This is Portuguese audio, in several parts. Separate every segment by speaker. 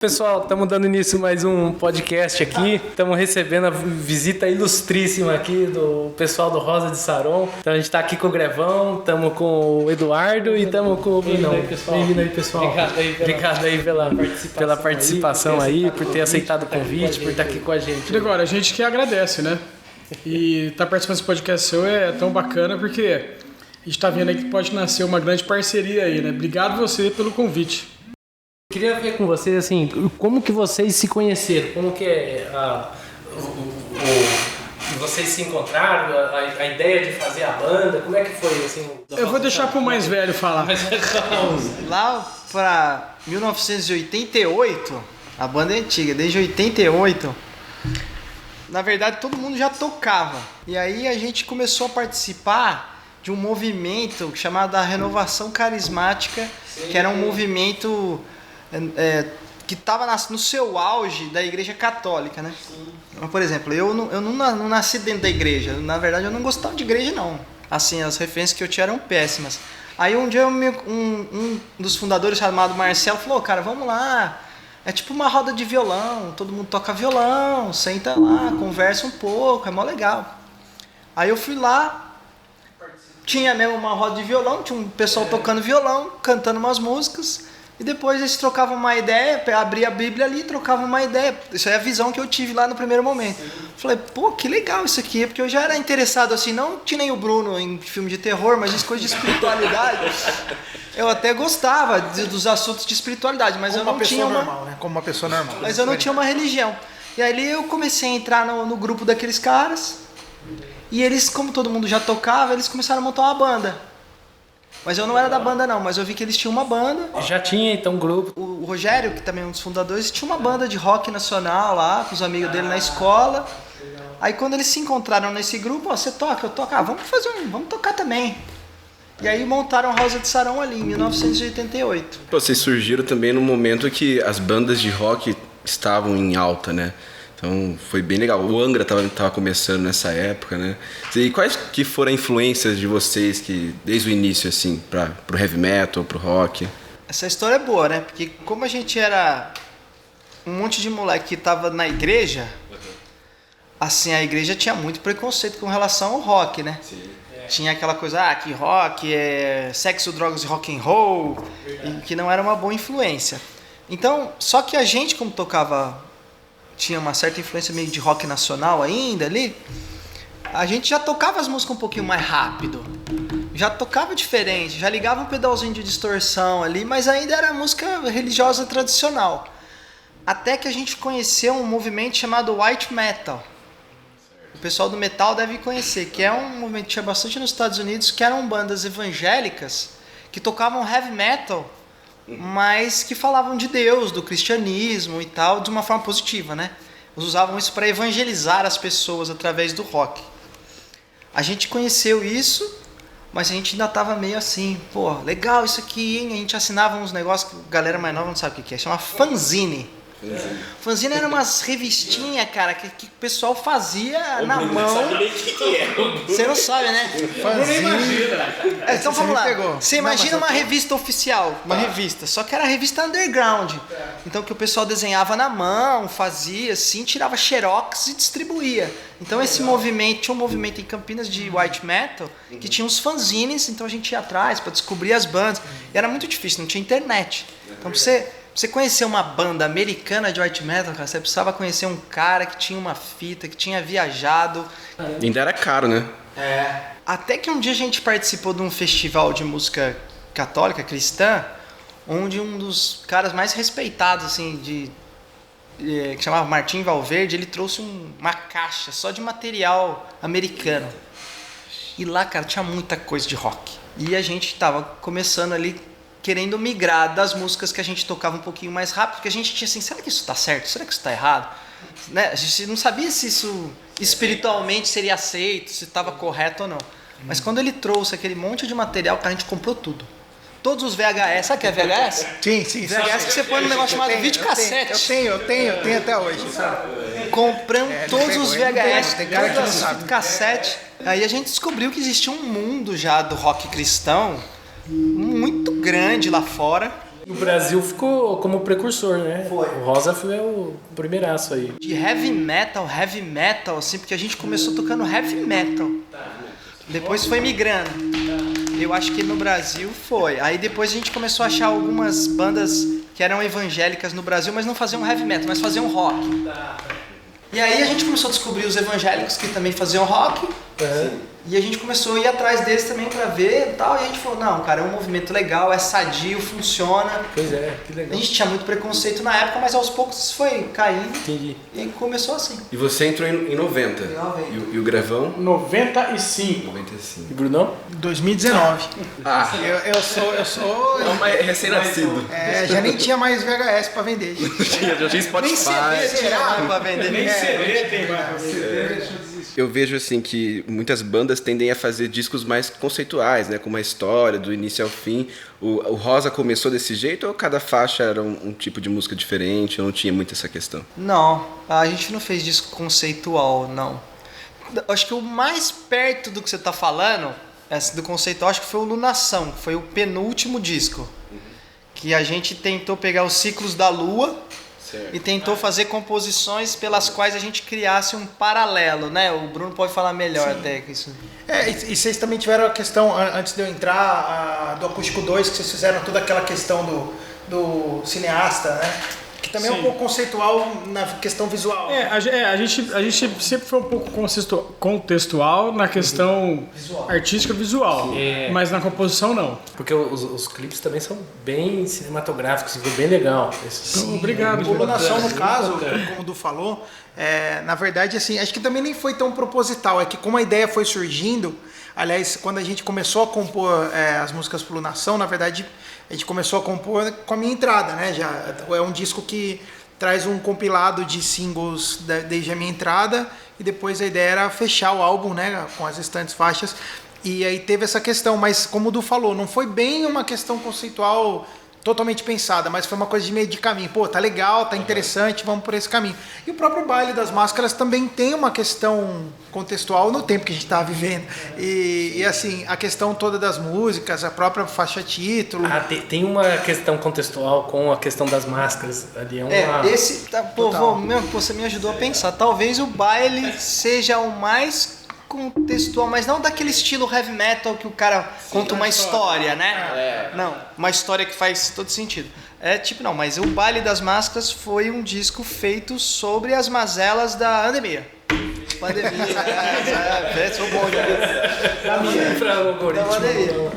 Speaker 1: Pessoal, estamos dando início a mais um podcast aqui. Estamos recebendo a visita ilustríssima aqui do pessoal do Rosa de Saron. Então a gente está aqui com o Grevão, estamos com o Eduardo e estamos com o Vinão. Bem-vindo aí, pessoal. Obrigado aí pela participação aí, por ter aceitado o convite, por estar aqui com a gente.
Speaker 2: Agora, a gente que agradece, né? E estar participando desse podcast seu é tão bacana porque a gente está vendo aí que pode nascer uma grande parceria aí, né? Obrigado você pelo convite.
Speaker 1: Queria ver com vocês, assim, como que vocês se conheceram, como que vocês se encontraram, a ideia de fazer a banda, como é que foi, assim?
Speaker 2: Eu vou deixar pro mais velho falar.
Speaker 3: Lá pra 1988, a banda é antiga, desde 88, na verdade todo mundo já tocava. E aí a gente começou a participar de um movimento chamado a Renovação Carismática, que era um movimento... que estava no seu auge da Igreja Católica, né? Sim. Por exemplo, eu não nasci dentro da igreja. Na verdade, eu não gostava de igreja, não. Assim, as referências que eu tinha eram péssimas. Aí um dia um dos fundadores, chamado Marcelo, falou: cara, vamos lá. É tipo uma roda de violão. Todo mundo toca violão, senta lá, conversa um pouco, é mó legal. Aí eu fui lá, tinha mesmo uma roda de violão, tinha um pessoal tocando violão, cantando umas músicas. E depois eles trocavam uma ideia, abria a Bíblia ali e trocavam uma ideia. Isso é a visão que eu tive lá no primeiro momento. Falei, pô, que legal isso aqui, porque eu já era interessado assim, não que nem o Bruno em filme de terror, mas em coisas de espiritualidade. Eu até gostava dos assuntos de espiritualidade, mas eu não tinha uma...
Speaker 4: normal, né? Como uma pessoa normal.
Speaker 3: Mas eu não tinha uma religião. E aí eu comecei a entrar no grupo daqueles caras, e eles, como todo mundo já tocava, eles começaram a montar uma banda. Mas eu não era da banda não, mas eu vi que eles tinham uma banda.
Speaker 1: Já tinha então um grupo.
Speaker 3: O Rogério, que também é um dos fundadores, tinha uma banda de rock nacional lá, com os amigos dele na escola. Aí quando eles se encontraram nesse grupo, ó, você toca, eu toco, vamos tocar também. E aí montaram a Rosa de Saron ali, em 1988.
Speaker 5: Vocês surgiram também no momento que as bandas de rock estavam em alta, né? Então foi bem legal. O Angra tava começando nessa época, né? E quais que foram as influências de vocês que desde o início, assim, pro heavy metal, pro rock?
Speaker 3: Essa história é boa, né? Porque como a gente era um monte de moleque que tava na igreja, assim, a igreja tinha muito preconceito com relação ao rock, né? Sim. Tinha aquela coisa, que rock é sexo, drogas e rock and roll, e que não era uma boa influência. Então, só que a gente, como tocava... tinha uma certa influência meio de rock nacional ainda ali, a gente já tocava as músicas um pouquinho mais rápido, já tocava diferente, já ligava um pedalzinho de distorção ali, mas ainda era música religiosa tradicional. Até que a gente conheceu um movimento chamado White Metal. O pessoal do metal deve conhecer, que é um movimento que tinha bastante nos Estados Unidos, que eram bandas evangélicas que tocavam heavy metal, mas que falavam de Deus, do cristianismo e tal, de uma forma positiva, né? Eles usavam isso para evangelizar as pessoas através do rock. A gente conheceu isso, mas a gente ainda tava meio assim, pô, legal isso aqui, hein? A gente assinava uns negócios que a galera mais nova não sabe o que é, chama fanzine. Fanzine era umas revistinhas, cara, que o pessoal fazia na mão. Você não sabe, né?
Speaker 4: Fanzine.
Speaker 3: Então vamos lá. Você imagina uma revista oficial, uma revista, só que era revista underground. Então que o pessoal desenhava na mão, fazia assim, tirava xerox e distribuía. Então esse movimento, tinha um movimento em Campinas de white metal, que tinha uns fanzines, então a gente ia atrás para descobrir as bandas. E era muito difícil, não tinha internet. Então você conhecer uma banda americana de white metal, cara, você precisava conhecer um cara que tinha uma fita, que tinha viajado.
Speaker 5: Ainda era caro, né?
Speaker 3: Até que um dia a gente participou de um festival de música católica, cristã, onde um dos caras mais respeitados, assim, que chamava Martim Valverde, ele trouxe uma caixa só de material americano. E lá, cara, tinha muita coisa de rock. E a gente tava começando ali, querendo migrar das músicas que a gente tocava um pouquinho mais rápido, porque a gente tinha assim, será que isso tá certo? Será que isso tá errado? Né? A gente não sabia se isso espiritualmente seria aceito, se estava correto ou não. Mas quando ele trouxe aquele monte de material, cara, a gente comprou tudo. Todos os VHS, sabe o que é VHS?
Speaker 4: Sim.
Speaker 3: VHS que você põe num negócio chamado videocassete.
Speaker 4: Eu tenho até hoje.
Speaker 3: Compramos todos os VHS,
Speaker 4: tem cara que não
Speaker 3: todos os
Speaker 4: sabe.
Speaker 3: cassete. Aí a gente descobriu que existia um mundo já do rock cristão muito grande lá fora,
Speaker 1: O Brasil ficou como precursor, né?
Speaker 3: Foi.
Speaker 1: O Rosa foi o primeiraço aí.
Speaker 3: De heavy metal, assim, porque a gente começou tocando heavy metal. Depois foi migrando. Eu acho que no Brasil foi. Aí depois a gente começou a achar algumas bandas que eram evangélicas no Brasil, mas não faziam heavy metal, mas faziam rock. E aí a gente começou a descobrir os evangélicos que também faziam rock. E a gente começou a ir atrás deles também pra ver e tal. E a gente falou, não, cara, é um movimento legal, é sadio, funciona.
Speaker 1: Pois é, que legal.
Speaker 3: A gente tinha muito preconceito na época, mas aos poucos isso foi caindo.
Speaker 1: Entendi.
Speaker 3: E começou assim.
Speaker 5: E você entrou em 90.
Speaker 3: Em 90.
Speaker 5: E o Grevão?
Speaker 2: 95.
Speaker 5: 95.
Speaker 1: E Brunão?
Speaker 4: 2019.
Speaker 5: Ah,
Speaker 4: Eu sou.
Speaker 5: é recém-nascido.
Speaker 4: Já nem tinha mais VHS pra vender.
Speaker 5: Já tinha Spotify.
Speaker 3: Será? Pra vender.
Speaker 2: Nem CD tem mais.
Speaker 5: Eu vejo assim que muitas bandas tendem a fazer discos mais conceituais, né, com uma história do início ao fim. O Rosa começou desse jeito ou cada faixa era um tipo de música diferente? Ou não tinha muito essa questão?
Speaker 3: Não, a gente não fez disco conceitual, não. Acho que o mais perto do que você tá falando, do conceitual, acho que foi o Lunação, que foi o penúltimo disco. Que a gente tentou pegar os ciclos da Lua. Certo. E tentou fazer composições pelas quais a gente criasse um paralelo, né? O Bruno pode falar melhor. Sim. Até que isso.
Speaker 4: E vocês também tiveram a questão, antes de eu entrar, do Acústico 2, que vocês fizeram toda aquela questão do cineasta, né? Que também é um pouco conceitual na questão visual.
Speaker 2: A gente sempre foi um pouco contextual na questão artística visual, mas na composição não.
Speaker 1: Porque os clipes também são bem cinematográficos, ficou bem legal.
Speaker 2: Sim, obrigado.
Speaker 4: O Lunação, no caso, como o Du falou, na verdade, assim, acho que também nem foi tão proposital. É que como a ideia foi surgindo, aliás, quando a gente começou a compor as músicas pro Lunação, na verdade, a gente começou a compor com a minha entrada, né? Já é um disco que traz um compilado de singles desde a minha entrada, e depois a ideia era fechar o álbum, né, com as restantes faixas. E aí teve essa questão, mas como o Du falou, não foi bem uma questão conceitual totalmente pensada, mas foi uma coisa de meio de caminho. Pô, tá legal, tá interessante, vamos por esse caminho. E o próprio Baile das Máscaras também tem uma questão contextual no tempo que a gente tá vivendo. E assim, a questão toda das músicas, a própria faixa título.
Speaker 1: Tem uma questão contextual com a questão das máscaras. Ali
Speaker 3: você me ajudou a pensar. Talvez o baile seja o mais contextual, mas não daquele estilo heavy metal que o cara conta uma história, né? Não, uma história que faz todo sentido. Mas o Baile das Máscaras foi um disco feito sobre as mazelas da pandemia. Sou bom de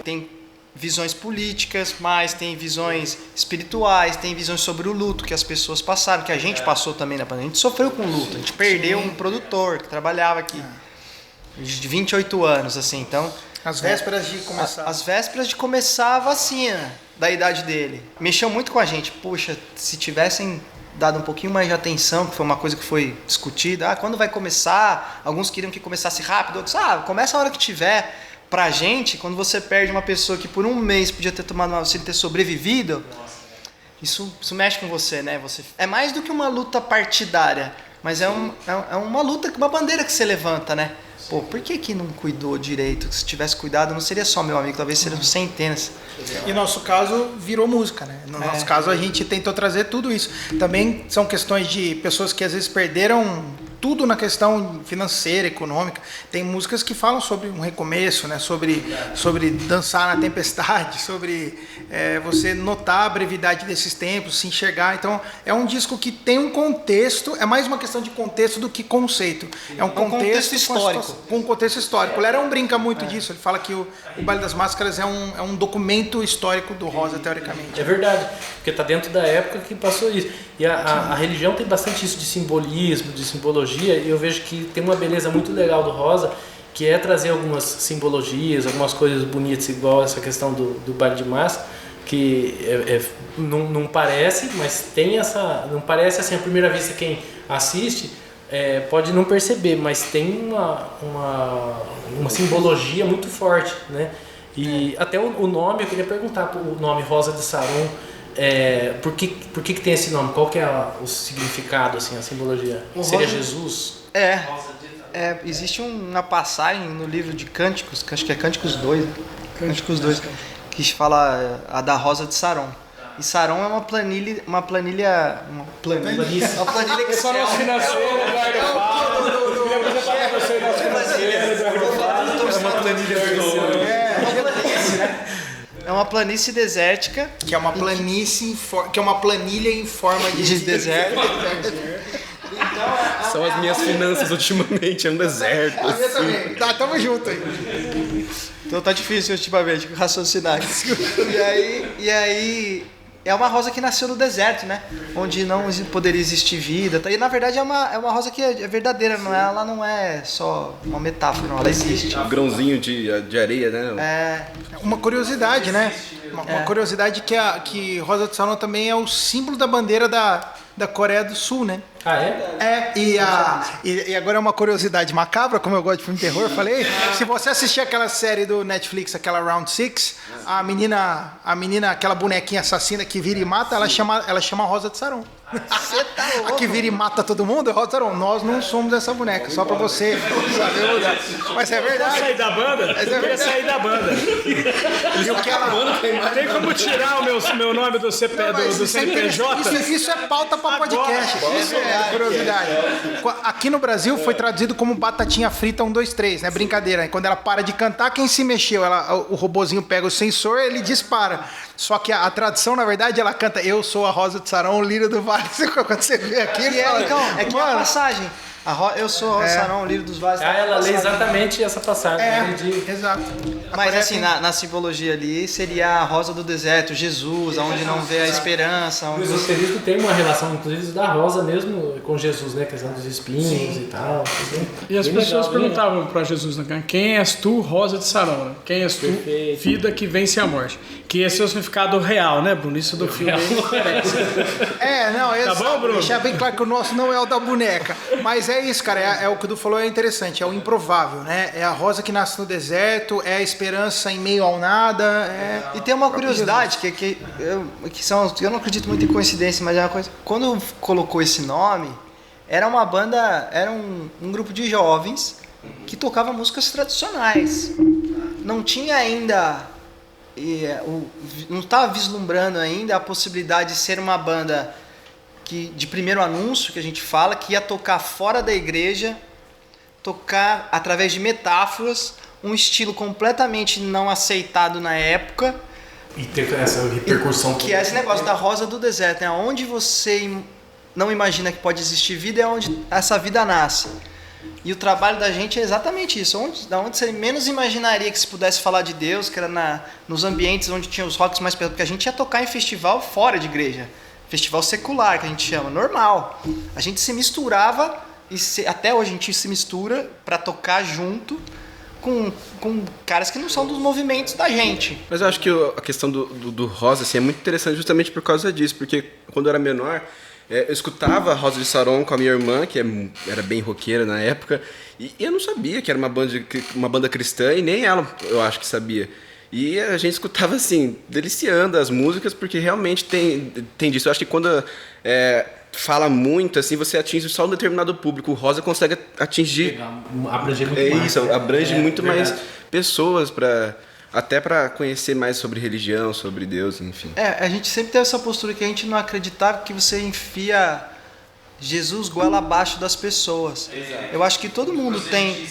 Speaker 3: Tem visões políticas, mas tem visões espirituais, tem visões sobre o luto que as pessoas passaram, que a gente passou também na pandemia. A gente sofreu com o luto, a gente perdeu um produtor que trabalhava aqui. De 28 anos, assim, então...
Speaker 4: As vésperas de começar.
Speaker 3: As vésperas de começar a vacina da idade dele. Mexeu muito com a gente. Puxa, se tivessem dado um pouquinho mais de atenção, que foi uma coisa que foi discutida. Quando vai começar? Alguns queriam que começasse rápido, outros, começa a hora que tiver. Pra gente, quando você perde uma pessoa que por um mês podia ter tomado uma vacina e ter sobrevivido, isso mexe com você, né? É mais do que uma luta partidária, mas é uma luta, uma bandeira que você levanta, né? Pô, por que não cuidou direito? Se tivesse cuidado, não seria só meu amigo, talvez seriam centenas.
Speaker 4: E no nosso caso, virou música, né? No nosso caso, a gente tentou trazer tudo isso. Também são questões de pessoas que às vezes perderam tudo na questão financeira, econômica. Tem músicas que falam sobre um recomeço, né? Sobre dançar na tempestade, sobre você notar a brevidade desses tempos, se enxergar. Então, é um disco que tem um contexto, é mais uma questão de contexto do que conceito. É um contexto
Speaker 3: histórico.
Speaker 4: Com um contexto histórico. O Lerão brinca muito disso, ele fala que o Baile das Máscaras é um documento histórico do Rosa, teoricamente.
Speaker 1: É verdade, porque está dentro da época que passou isso. E a religião tem bastante isso de simbolismo, de simbologia, e eu vejo que tem uma beleza muito legal do Rosa, que é trazer algumas simbologias, algumas coisas bonitas, igual essa questão do Baile de Máscara, que não parece, mas tem essa... Não parece assim, à primeira vista, quem assiste pode não perceber, mas tem uma simbologia muito forte, né? E até o nome, eu queria perguntar, o nome Rosa de Saron, por que tem esse nome? Qual que é o significado, assim, a simbologia? Seria Jesus?
Speaker 3: Existe uma passagem no livro de Cânticos, que acho que é Cânticos 2, Cânticos 2, que fala a da Rosa de Saron. E Saron é uma planilha
Speaker 2: Pessoal nosso financeiro, Eduardo fala. Eu queria apresentar pra você nosso financeiro, Eduardo fala.
Speaker 1: É uma planilha virtual.
Speaker 3: É uma planície desértica.
Speaker 4: Que é uma planície, que é uma planilha em forma
Speaker 3: De deserto.
Speaker 5: São as minhas finanças ultimamente, é um deserto.
Speaker 4: A minha também. Tá, tamo junto aí.
Speaker 3: Então tá difícil ultimamente raciocinar. E aí é uma rosa que nasceu no deserto, né? Onde não poderia existir vida. E na verdade é uma rosa que é verdadeira, ela não é só uma metáfora, não, ela existe.
Speaker 5: Um grãozinho de areia, né?
Speaker 4: Uma curiosidade, né? Uma curiosidade que Rosa de Saron também é o símbolo da bandeira da Coreia do Sul, né?
Speaker 1: Ah, é?
Speaker 4: E agora é uma curiosidade macabra, como eu gosto de filme de terror, falei. Se você assistir aquela série do Netflix, aquela Round Six, a menina, aquela bonequinha assassina que vira e mata, ela chama Rosa de Saron.
Speaker 3: Você tá louco.
Speaker 4: A que vira e mata todo mundo é Rosa de Saron. Nós não somos essa boneca, só pra você saber o lugar. Mas é verdade.
Speaker 2: Sair da banda? Eu queria sair da banda.
Speaker 4: E o que ela...
Speaker 2: Tem como tirar o meu nome do CNPJ?
Speaker 4: Isso é pauta pra podcast. Isso é curiosidade. Aqui no Brasil foi traduzido como Batatinha Frita 1, 2, 3, né? Brincadeira. Quando ela para de cantar, quem se mexeu? O robozinho pega o sensor, ele dispara. Só que a tradução, na verdade, ela canta Eu sou a Rosa de Saron, o lírio do vale. Quando você vê aqui,
Speaker 3: É que é a passagem. Eu sou a Rosa de Saron, o lírio dos vales.
Speaker 1: Ela lê exatamente essa passagem.
Speaker 4: Exato.
Speaker 3: Mas assim, na simbologia ali, seria a rosa do deserto, Jesus, onde não vê a esperança.
Speaker 1: O esoterismo tem uma relação, inclusive, da rosa mesmo com Jesus, né? Questão dos espinhos e tal.
Speaker 2: E as pessoas perguntavam para Jesus, né? Quem és tu, Rosa de Saron? Né? Quem és tu, vida que vence a morte? Que esse é o significado real, né, Bruno? Isso do filme aí diferente.
Speaker 4: Tá
Speaker 2: bom, Bruno?
Speaker 4: Deixar bem claro que o nosso não é o da boneca. Mas é isso, cara. É o que o Du falou, é interessante. É o improvável, né? É a rosa que nasce no deserto, é a esperança em meio ao nada.
Speaker 3: E tem uma curiosidade eu não acredito muito em coincidência, mas é uma coisa. Quando colocou esse nome, era uma banda, era um grupo de jovens que tocava músicas tradicionais. Não tinha ainda, não estava vislumbrando ainda a possibilidade de ser uma banda de primeiro anúncio, que a gente fala, que ia tocar fora da igreja, tocar através de metáforas, um estilo completamente não aceitado na época.
Speaker 1: E ter essa repercussão.
Speaker 3: Que é esse negócio da rosa do deserto, né? Onde você não imagina que pode existir vida é onde essa vida nasce. E o trabalho da gente é exatamente isso. Onde você menos imaginaria que se pudesse falar de Deus, que era nos ambientes onde tinha os rocks mais pesados. Porque a gente ia tocar em festival fora de igreja. Festival secular, que a gente chama, normal. A gente se misturava, até hoje a gente se mistura para tocar junto com caras que não são dos movimentos da gente.
Speaker 5: Mas eu acho que a questão do Rosa assim, é muito interessante justamente por causa disso. Porque quando eu era menor, eu escutava Rosa de Saron com a minha irmã, que era bem roqueira na época, e eu não sabia que era uma banda cristã, e nem ela eu acho que sabia. E a gente escutava assim, deliciando as músicas, porque realmente tem disso. Eu acho que quando fala muito, assim, você atinge só um determinado público. O Rosa consegue atingir...
Speaker 1: Abranger muito mais.
Speaker 5: Isso, abrange muito mais pessoas, até para conhecer mais sobre religião, sobre Deus, enfim.
Speaker 3: A gente sempre teve essa postura que a gente não acreditava que você enfia Jesus goela abaixo das pessoas. Exato. Eu acho que todo mundo tem...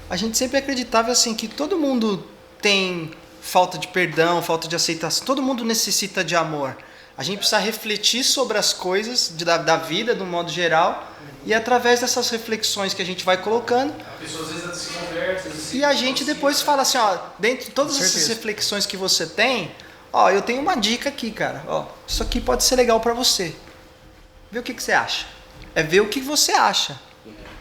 Speaker 3: A gente sempre acreditava assim que todo mundo tem falta de perdão, falta de aceitação. Todo mundo necessita de amor. A gente precisa refletir sobre as coisas da vida, do modo geral, e através dessas reflexões que a gente vai colocando,
Speaker 1: a pessoa às vezes se converte,
Speaker 3: e a gente depois fala assim, dentro de todas essas reflexões que você tem, eu tenho uma dica aqui, cara. Isso aqui pode ser legal pra você. Vê o que você acha. É ver o que você acha.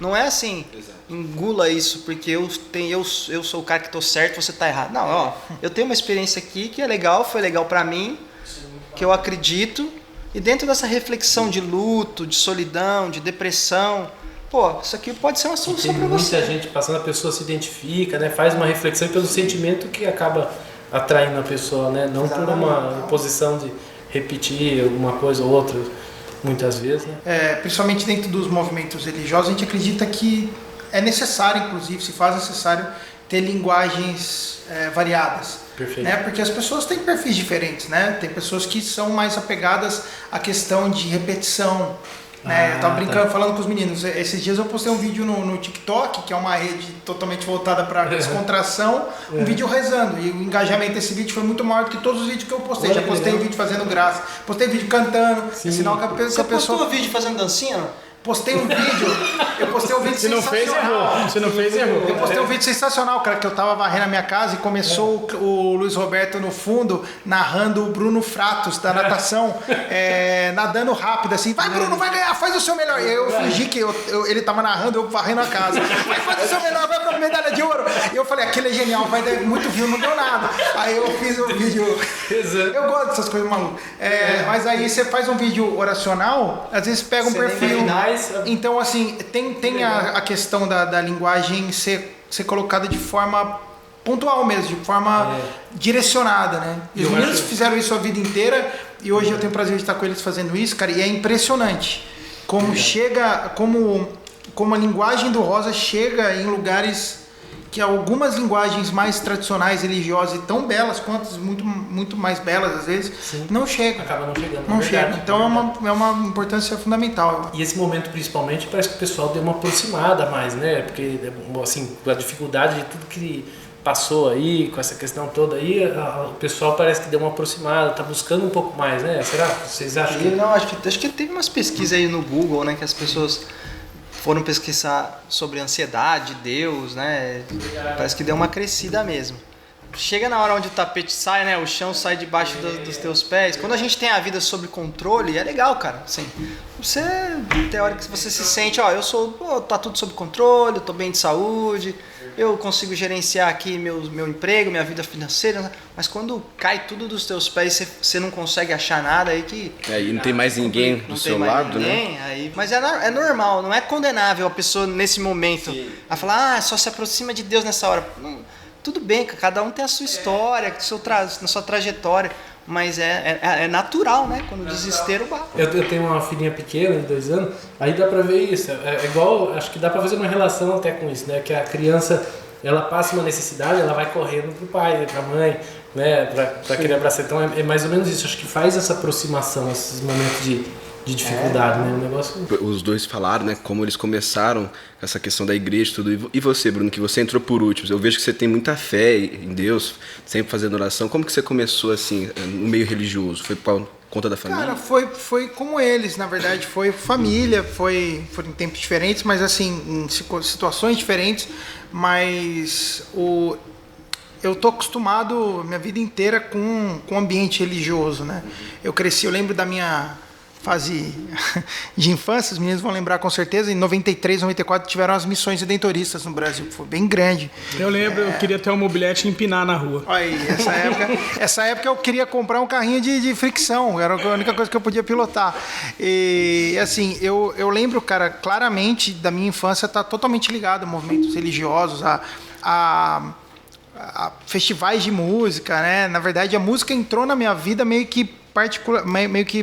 Speaker 3: Não é assim, engula isso porque eu sou o cara que tô certo, você tá errado. Não, eu tenho uma experiência aqui que é legal, foi legal pra mim, que eu acredito, e dentro dessa reflexão de luto, de solidão, de depressão, isso aqui pode ser uma solução para você.
Speaker 1: Muita gente passando, a pessoa se identifica, né? Faz uma reflexão pelo sentimento que acaba atraindo a pessoa, né? Não por uma posição de repetir uma coisa ou outra, muitas vezes, né?
Speaker 4: Principalmente dentro dos movimentos religiosos, a gente acredita que é necessário, inclusive, se faz necessário ter linguagens variadas.
Speaker 1: Perfeito.
Speaker 4: Né? Porque as pessoas têm perfis diferentes, né? Tem pessoas que são mais apegadas à questão de repetição. Né? Eu tava brincando, falando com os meninos. Esses dias eu postei um vídeo no TikTok, que é uma rede totalmente voltada para descontração, um vídeo rezando. E o engajamento desse vídeo foi muito maior do que todos os vídeos que eu postei. Já postei um vídeo fazendo graça, postei vídeo cantando. É sinal que a pessoa...
Speaker 3: Você postou um vídeo fazendo dancinha, não?
Speaker 4: Postei um vídeo, eu postei um vídeo
Speaker 2: Se não fez, errou. Se não fez, errou.
Speaker 4: Eu postei um vídeo sensacional, cara, que eu tava varrendo a minha casa e começou o Luiz Roberto no fundo, narrando o Bruno Fratos da natação, nadando rápido, assim, vai Bruno, vai ganhar, faz o seu melhor. E aí eu fingi que ele tava narrando, eu varrendo a casa. Vai, faz o seu melhor, vai pra medalha de ouro. E eu falei, aquele é genial, vai dar muito view, não deu nada. Aí eu fiz o vídeo. Eu gosto dessas coisas malucas. Mas aí você faz um vídeo oracional, às vezes pega um perfil. Então, assim, tem a questão da linguagem ser colocada de forma pontual mesmo, de forma direcionada, né? E os meninos fizeram isso a vida inteira e hoje eu tenho o prazer de estar com eles fazendo isso, cara, e é impressionante como chega, como a linguagem do Rosa chega em lugares que algumas linguagens mais tradicionais, religiosas e tão belas quanto muito mais belas às vezes, não chegam.
Speaker 1: Acaba não chegando.
Speaker 4: Não chegam. Então é uma importância fundamental.
Speaker 1: E esse momento, principalmente, parece que o pessoal deu uma aproximada mais, né? Porque, assim, com a dificuldade de tudo que passou aí, com essa questão toda aí, o pessoal parece que deu uma aproximada, tá buscando um pouco mais, né? Será? Vocês acham que...
Speaker 3: Não, acho que teve umas pesquisas aí no Google, né? Que as pessoas foram pesquisar sobre ansiedade, Deus, né? Parece que deu uma crescida mesmo. Chega na hora onde o tapete sai, né? O chão sai debaixo dos teus pés. Quando a gente tem a vida sob controle, é legal, cara. Assim, tem hora que você se sente, tá tudo sob controle, eu tô bem de saúde, eu consigo gerenciar aqui meu emprego, minha vida financeira, mas quando cai tudo dos teus pés, você não consegue achar nada aí que...
Speaker 5: E não tem mais ninguém do seu lado, né?
Speaker 3: Aí, mas é normal, não é condenável a pessoa nesse momento a falar, só se aproxima de Deus nessa hora. Tudo bem, cada um tem a sua história, na sua trajetória, mas é natural, né? Quando o desespero bate.
Speaker 1: Eu tenho uma filhinha pequena, de 2 anos, aí dá pra ver isso. É igual, acho que dá pra fazer uma relação até com isso, né? Que a criança, ela passa uma necessidade, ela vai correndo pro pai, pra mãe, né? Pra querer abraçar. Então é mais ou menos isso. Acho que faz essa aproximação, esses momentos de dificuldade, né? Um negócio...
Speaker 5: Os dois falaram, né, como eles começaram essa questão da igreja e tudo. E você, Bruno, que você entrou por último. Eu vejo que você tem muita fé em Deus, sempre fazendo oração. Como que você começou, assim, no meio religioso? Foi por conta da família?
Speaker 4: Cara, foi como eles, na verdade. Foi família, foram em tempos diferentes, mas assim, em situações diferentes. Mas eu tô acostumado minha vida inteira com o ambiente religioso, né? Eu lembro da minha fase de infância, os meninos vão lembrar com certeza, em 93, 94 tiveram as missões redentoristas no Brasil, foi bem grande.
Speaker 2: Eu lembro, eu queria ter um mobilete e empinar na rua.
Speaker 4: Aí, essa época eu queria comprar um carrinho de fricção, era a única coisa que eu podia pilotar. E assim, eu lembro, cara, claramente da minha infância tá totalmente ligado a movimentos religiosos, a festivais de música, né? Na verdade, a música entrou na minha vida meio que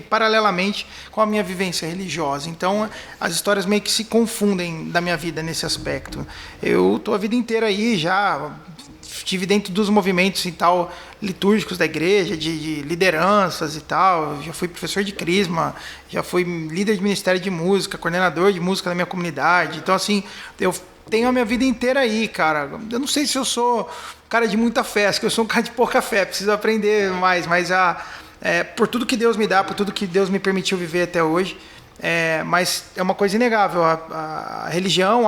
Speaker 4: paralelamente com a minha vivência religiosa. Então, as histórias meio que se confundem da minha vida nesse aspecto. Eu tô a vida inteira aí, já estive dentro dos movimentos e tal litúrgicos da igreja, de lideranças e tal. Já fui professor de crisma, já fui líder de ministério de música, coordenador de música da minha comunidade. Então, assim, eu tenho a minha vida inteira aí, cara. Eu não sei se eu sou um cara de muita fé, acho que eu sou um cara de pouca fé, preciso aprender mais, mas por tudo que Deus me dá, por tudo que Deus me permitiu viver até hoje, mas é uma coisa inegável, a religião,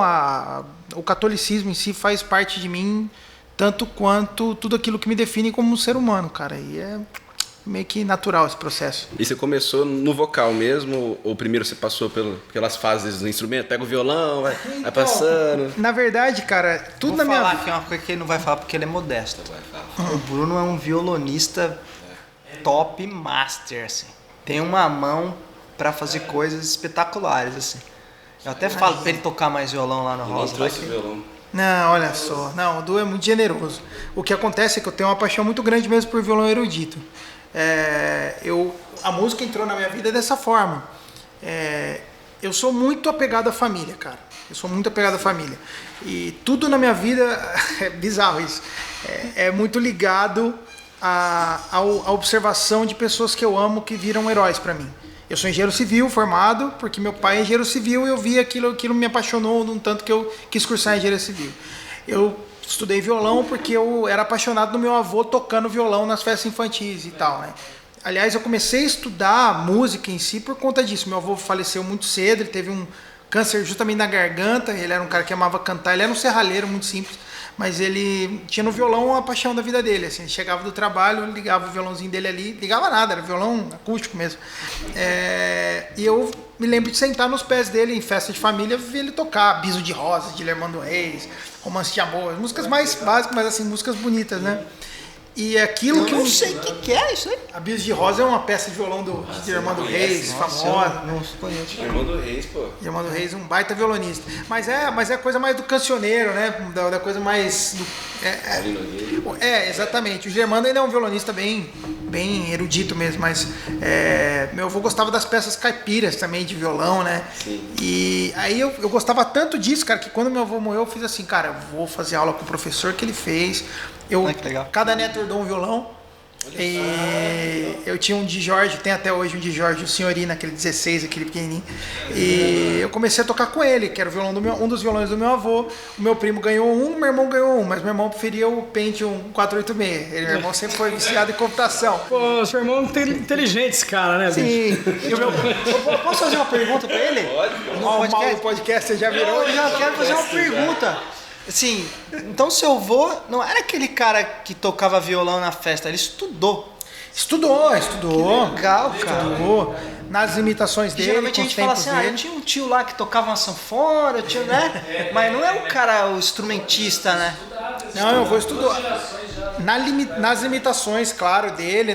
Speaker 4: o catolicismo em si faz parte de mim, tanto quanto tudo aquilo que me define como um ser humano, cara, e é meio que natural esse processo.
Speaker 5: E você começou no vocal mesmo, ou primeiro você passou pelas fases do instrumento, pega o violão, vai passando?
Speaker 4: Na verdade, cara, tudo na minha vida...
Speaker 3: Vou falar que é uma coisa que ele não vai falar porque ele é modesto. O Bruno é um violonista top master, assim. Tem uma mão pra fazer coisas espetaculares, assim. Eu até falo pra ele tocar mais violão lá no Rosa.
Speaker 4: Não, olha só. Não, o Du é muito generoso. O que acontece é que eu tenho uma paixão muito grande mesmo por violão erudito. A música entrou na minha vida dessa forma. Eu sou muito apegado à família, cara. Eu sou muito apegado à família. E tudo na minha vida, é bizarro isso, é muito ligado a observação de pessoas que eu amo que viram heróis pra mim. Eu sou engenheiro civil formado, porque meu pai é engenheiro civil e eu vi aquilo me apaixonou num tanto que eu quis cursar engenharia civil. Eu estudei violão porque eu era apaixonado no meu avô tocando violão nas festas infantis e tal, né? Aliás, eu comecei a estudar música em si por conta disso. Meu avô faleceu muito cedo, ele teve um câncer justamente na garganta, ele era um cara que amava cantar, ele era um serralheiro muito simples, mas ele tinha no violão a paixão da vida dele, assim, ele chegava do trabalho, ligava o violãozinho dele ali, ligava nada, era violão acústico mesmo. E eu me lembro de sentar nos pés dele em festa de família, ver ele tocar Biso de Rosa, de Lermando Reis, Romance de Amor, músicas mais básicas, mas assim, músicas bonitas, né? E aquilo que
Speaker 3: eu não sei o que é isso aí.
Speaker 4: A Biso de Rosa é uma peça de violão de Lermando Reis, famosa.
Speaker 3: Não conheço.
Speaker 5: Irmão Reis, pô.
Speaker 4: Lermando Reis, um baita violonista. Mas é coisa mais do cancioneiro, né? Da coisa mais... exatamente. O Germando ainda é um violonista bem erudito mesmo, mas meu avô gostava das peças caipiras também de violão, né?
Speaker 5: Sim.
Speaker 4: E aí eu gostava tanto disso, cara, que quando meu avô morreu eu fiz assim, cara, eu vou fazer aula com o professor que ele fez.
Speaker 3: Que legal.
Speaker 4: Cada neto herdou um violão. E eu tinha um de Jorge, tem até hoje um de Jorge, o Senhorina, aquele 16, aquele pequenininho. E eu comecei a tocar com ele, que era o violão um dos violões do meu avô. O meu primo ganhou um, meu irmão ganhou um, mas meu irmão preferia o Pentium 486. Meu irmão sempre foi viciado em computação.
Speaker 2: Pô, seu irmão é inteligente esse cara, né, bicho?
Speaker 4: Sim.
Speaker 3: Eu posso fazer uma pergunta pra ele?
Speaker 4: No podcast você já virou.
Speaker 3: Eu já quero fazer uma pergunta. Assim, então seu avô não era aquele cara que tocava violão na festa, ele estudou.
Speaker 4: Estudou.
Speaker 3: Que legal, cara.
Speaker 4: Estudou. Nas imitações dele,
Speaker 3: Geralmente
Speaker 4: com
Speaker 3: a
Speaker 4: os
Speaker 3: gente fala
Speaker 4: tempos
Speaker 3: assim,
Speaker 4: dele.
Speaker 3: eu tinha um tio lá que tocava uma sanfona, né? Mas não é o cara, o instrumentista, né?
Speaker 4: Não, eu vou estudar. Nas limitações, claro, dele,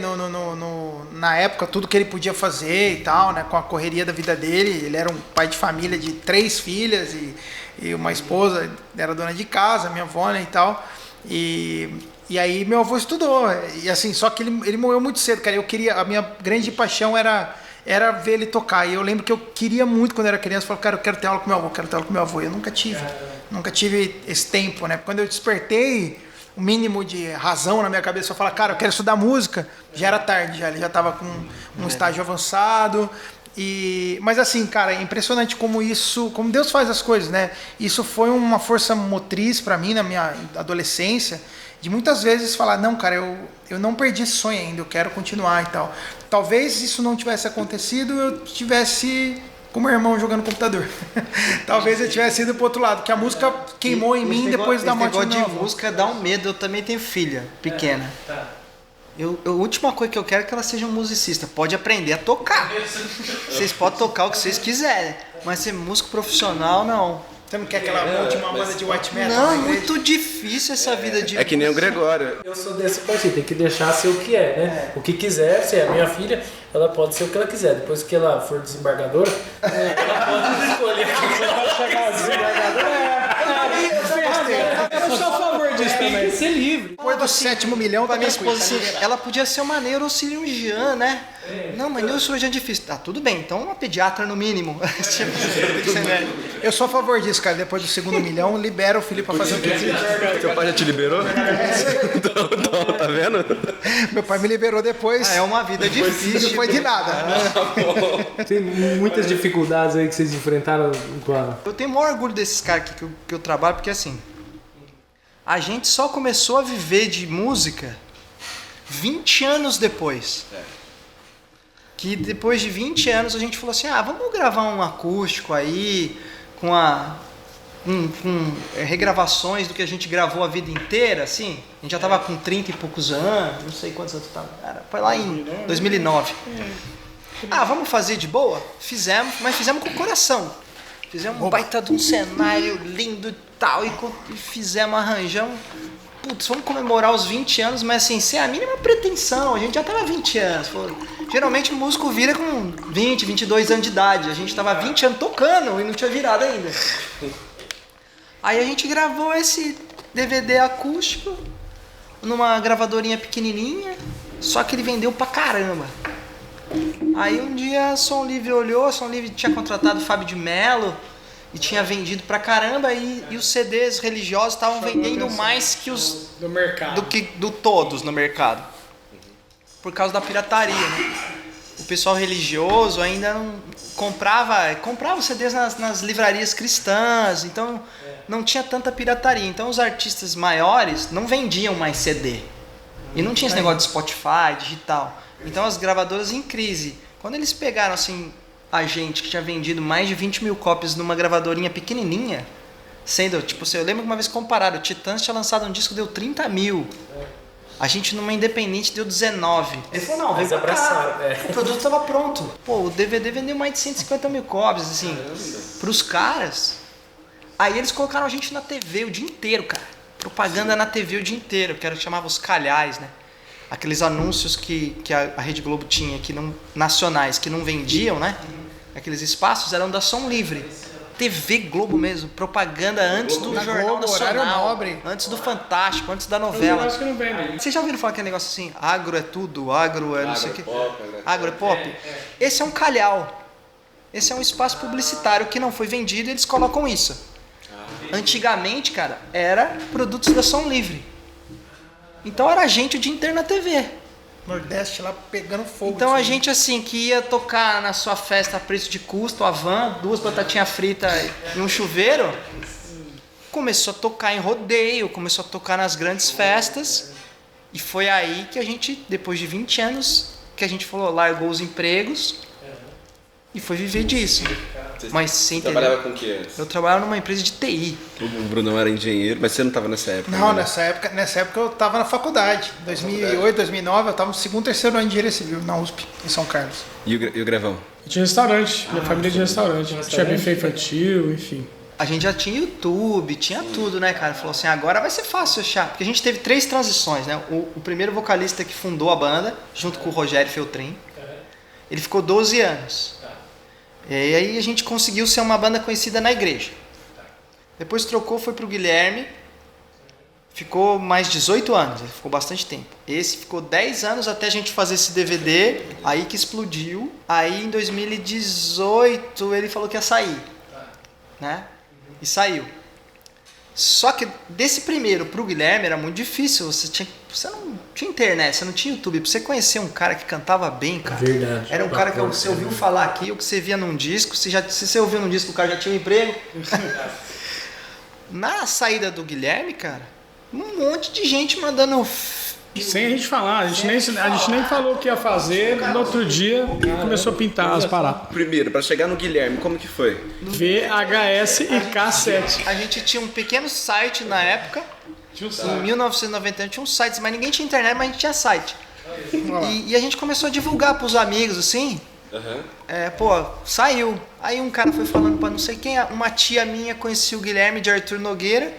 Speaker 4: na época, tudo que ele podia fazer e tal, né? Com a correria da vida dele. Ele era um pai de família de 3 filhas e uma esposa, era dona de casa, minha avó, né, e tal. E aí meu avô estudou. E assim, só que ele morreu muito cedo, cara. A minha grande paixão era ver ele tocar. E eu lembro que eu queria muito, quando eu era criança, falar, cara, eu quero ter aula com meu avô, Eu nunca tive esse tempo, né? Quando eu despertei o mínimo de razão na minha cabeça, eu falar, cara, eu quero estudar música, já era tarde, ele já estava com um estágio avançado. Mas assim, cara, é impressionante como Deus faz as coisas, né? Isso foi uma força motriz para mim na minha adolescência, de muitas vezes falar, não, cara, eu não perdi esse sonho ainda, eu quero continuar e tal. Talvez isso não tivesse acontecido, eu tivesse com meu irmão jogando computador. Talvez eu tivesse ido pro outro lado, que a música queimou em mim depois da morte do meu avô.
Speaker 3: De música dá um medo, eu também tenho filha pequena. A última coisa que eu quero é que ela seja um musicista. Pode aprender a tocar. Vocês podem tocar o que vocês quiserem, mas ser músico profissional, não.
Speaker 4: Você não quer aquela última banda de white metal?
Speaker 3: Não, é muito difícil essa vida de...
Speaker 5: É que nem o Gregório.
Speaker 1: Eu sou desse partido, tem que deixar ser o que é, né? O que quiser, se é a minha filha, ela pode ser o que ela quiser. Depois que ela for desembargadora, ela pode escolher o que ela chegar desembargadora.
Speaker 2: Eu sou a favor disso também.
Speaker 1: Tem que ser livre.
Speaker 4: Depois do 7º milhão,
Speaker 3: Pra
Speaker 4: tá
Speaker 3: minha
Speaker 4: tranquilo,
Speaker 3: esposa, assim, ela podia ser uma neurocirurgiã, né? Não, mas neurocirurgiã é difícil. Tá, tudo bem, então uma pediatra no mínimo.
Speaker 4: Eu sou a favor disso, cara. Depois do 2º milhão, libera o filho pra fazer o que quiser.
Speaker 5: Seu pai já te liberou? Então, tá vendo?
Speaker 4: Meu pai me liberou depois.
Speaker 3: É uma vida difícil.
Speaker 4: Não foi de nada.
Speaker 1: Tem muitas dificuldades aí que vocês enfrentaram com a...
Speaker 3: Eu tenho o maior orgulho desses caras aqui que eu trabalho, porque assim, a gente só começou a viver de música 20 anos depois. Que depois de 20 anos a gente falou assim, vamos gravar um acústico aí, com regravações do que a gente gravou a vida inteira, assim. A gente já tava com 30 e poucos anos, não sei quantos anos tava. Foi lá em 2009. Vamos fazer de boa? Fizemos, mas fizemos com o coração. Fizemos um baita de um cenário lindo e tal, e arranjamos. Putz, vamos comemorar os 20 anos, mas assim, sem a mínima pretensão, a gente já tava 20 anos. Geralmente o músico vira com 20, 22 anos de idade, a gente tava 20 anos tocando e não tinha virado ainda. Aí a gente gravou esse DVD acústico numa gravadorinha pequenininha, só que ele vendeu pra caramba. Aí um dia a Som Livre olhou, a Som Livre tinha contratado o Fábio de Mello e tinha vendido pra caramba, e os CDs religiosos estavam vendendo mais que os
Speaker 2: do mercado.
Speaker 3: do todos no mercado. por causa da pirataria, né? O pessoal religioso ainda não comprava CDs nas livrarias cristãs, então não tinha tanta pirataria. Então os artistas maiores não vendiam mais CD. E não tinha esse negócio de Spotify, digital. Então as gravadoras em crise. Quando eles pegaram assim a gente que tinha vendido mais de 20 mil cópias numa gravadorinha pequenininha, sendo, tipo, eu lembro que uma vez compararam, o Titãs tinha lançado um disco, deu 30 mil. A gente numa independente deu 19. Ele falou, não,
Speaker 1: Eles abraçaram,
Speaker 3: o produto estava pronto. Pô, o DVD vendeu mais de 150 mil cópias, assim, pros caras. Aí eles colocaram a gente na TV o dia inteiro, cara. Propaganda na TV o dia inteiro, que era o que chamava os calhais, né? Aqueles anúncios que a Rede Globo tinha, nacionais, que não vendiam, né? Aqueles espaços eram da Som Livre. TV Globo mesmo, propaganda antes do Jornal
Speaker 4: Globo, horário
Speaker 3: Nacional,
Speaker 4: nobre.
Speaker 3: antes do Fantástico, antes da
Speaker 2: Eu
Speaker 3: novela.
Speaker 2: acho que não vem, né?
Speaker 3: Vocês já ouviram falar aquele negócio assim, agro é tudo, agro é não sei o que. Agro é pop? Esse é um calhau. Esse é um espaço publicitário que não foi vendido e eles colocam isso. Antigamente, cara, era produtos da Som Livre. Então era a gente o dia inteiro na TV.
Speaker 4: Nordeste lá pegando fogo.
Speaker 3: Então a gente assim, que ia tocar na sua festa a preço de custo, a van, 2 batatinhas fritas e um chuveiro, começou a tocar em rodeio, começou a tocar nas grandes festas. E foi aí que a gente, depois de 20 anos, que a gente falou, largou os empregos e foi viver disso. Mas sem
Speaker 5: Trabalhava com o que antes?
Speaker 3: Eu trabalhava numa empresa de TI.
Speaker 5: O Brunão era engenheiro, mas você não estava nessa época?
Speaker 4: Não,
Speaker 5: né?
Speaker 4: nessa época eu tava na faculdade. 2008, 2009, eu tava no segundo, terceiro ano de engenharia civil, na USP, em São Carlos.
Speaker 5: E o Grevão?
Speaker 2: E tinha restaurante, minha família tinha restaurante. Tinha buffet infantil, enfim.
Speaker 3: A gente já tinha YouTube, tinha tudo, né, cara? Falou assim, agora vai ser fácil achar. Porque a gente teve 3 transições, né? O primeiro vocalista que fundou a banda, junto com o Rogério Feltrin, ele ficou 12 anos. E aí a gente conseguiu ser uma banda conhecida na igreja. Depois trocou, foi pro Guilherme. Ficou mais 18 anos, ele ficou bastante tempo. Esse ficou 10 anos até a gente fazer esse DVD, aí que explodiu. Aí em 2018 ele falou que ia sair, né? E saiu. Só que desse primeiro pro Guilherme era muito difícil. Você não tinha internet, você não tinha YouTube. Pra você conhecer um cara que cantava bem, cara.
Speaker 1: Verdade.
Speaker 3: Era um cara que você ouviu falar aqui, ou que você via num disco. Se você ouviu num disco, o cara já tinha um emprego. Na saída do Guilherme, cara, um monte de gente mandando.
Speaker 2: Sem a gente falar, a gente nem falou o que ia fazer. No outro dia começou a pintar as paradas.
Speaker 5: Primeiro, para chegar no Guilherme, como que foi?
Speaker 2: VHS e cassete.
Speaker 3: A gente tinha um pequeno site na época. Em 1991 tinha uns sites, mas ninguém tinha internet, mas a gente tinha site. E a gente começou a divulgar pros amigos, assim. Saiu. Aí um cara foi falando pra não sei quem, uma tia minha conhecia o Guilherme de Arthur Nogueira.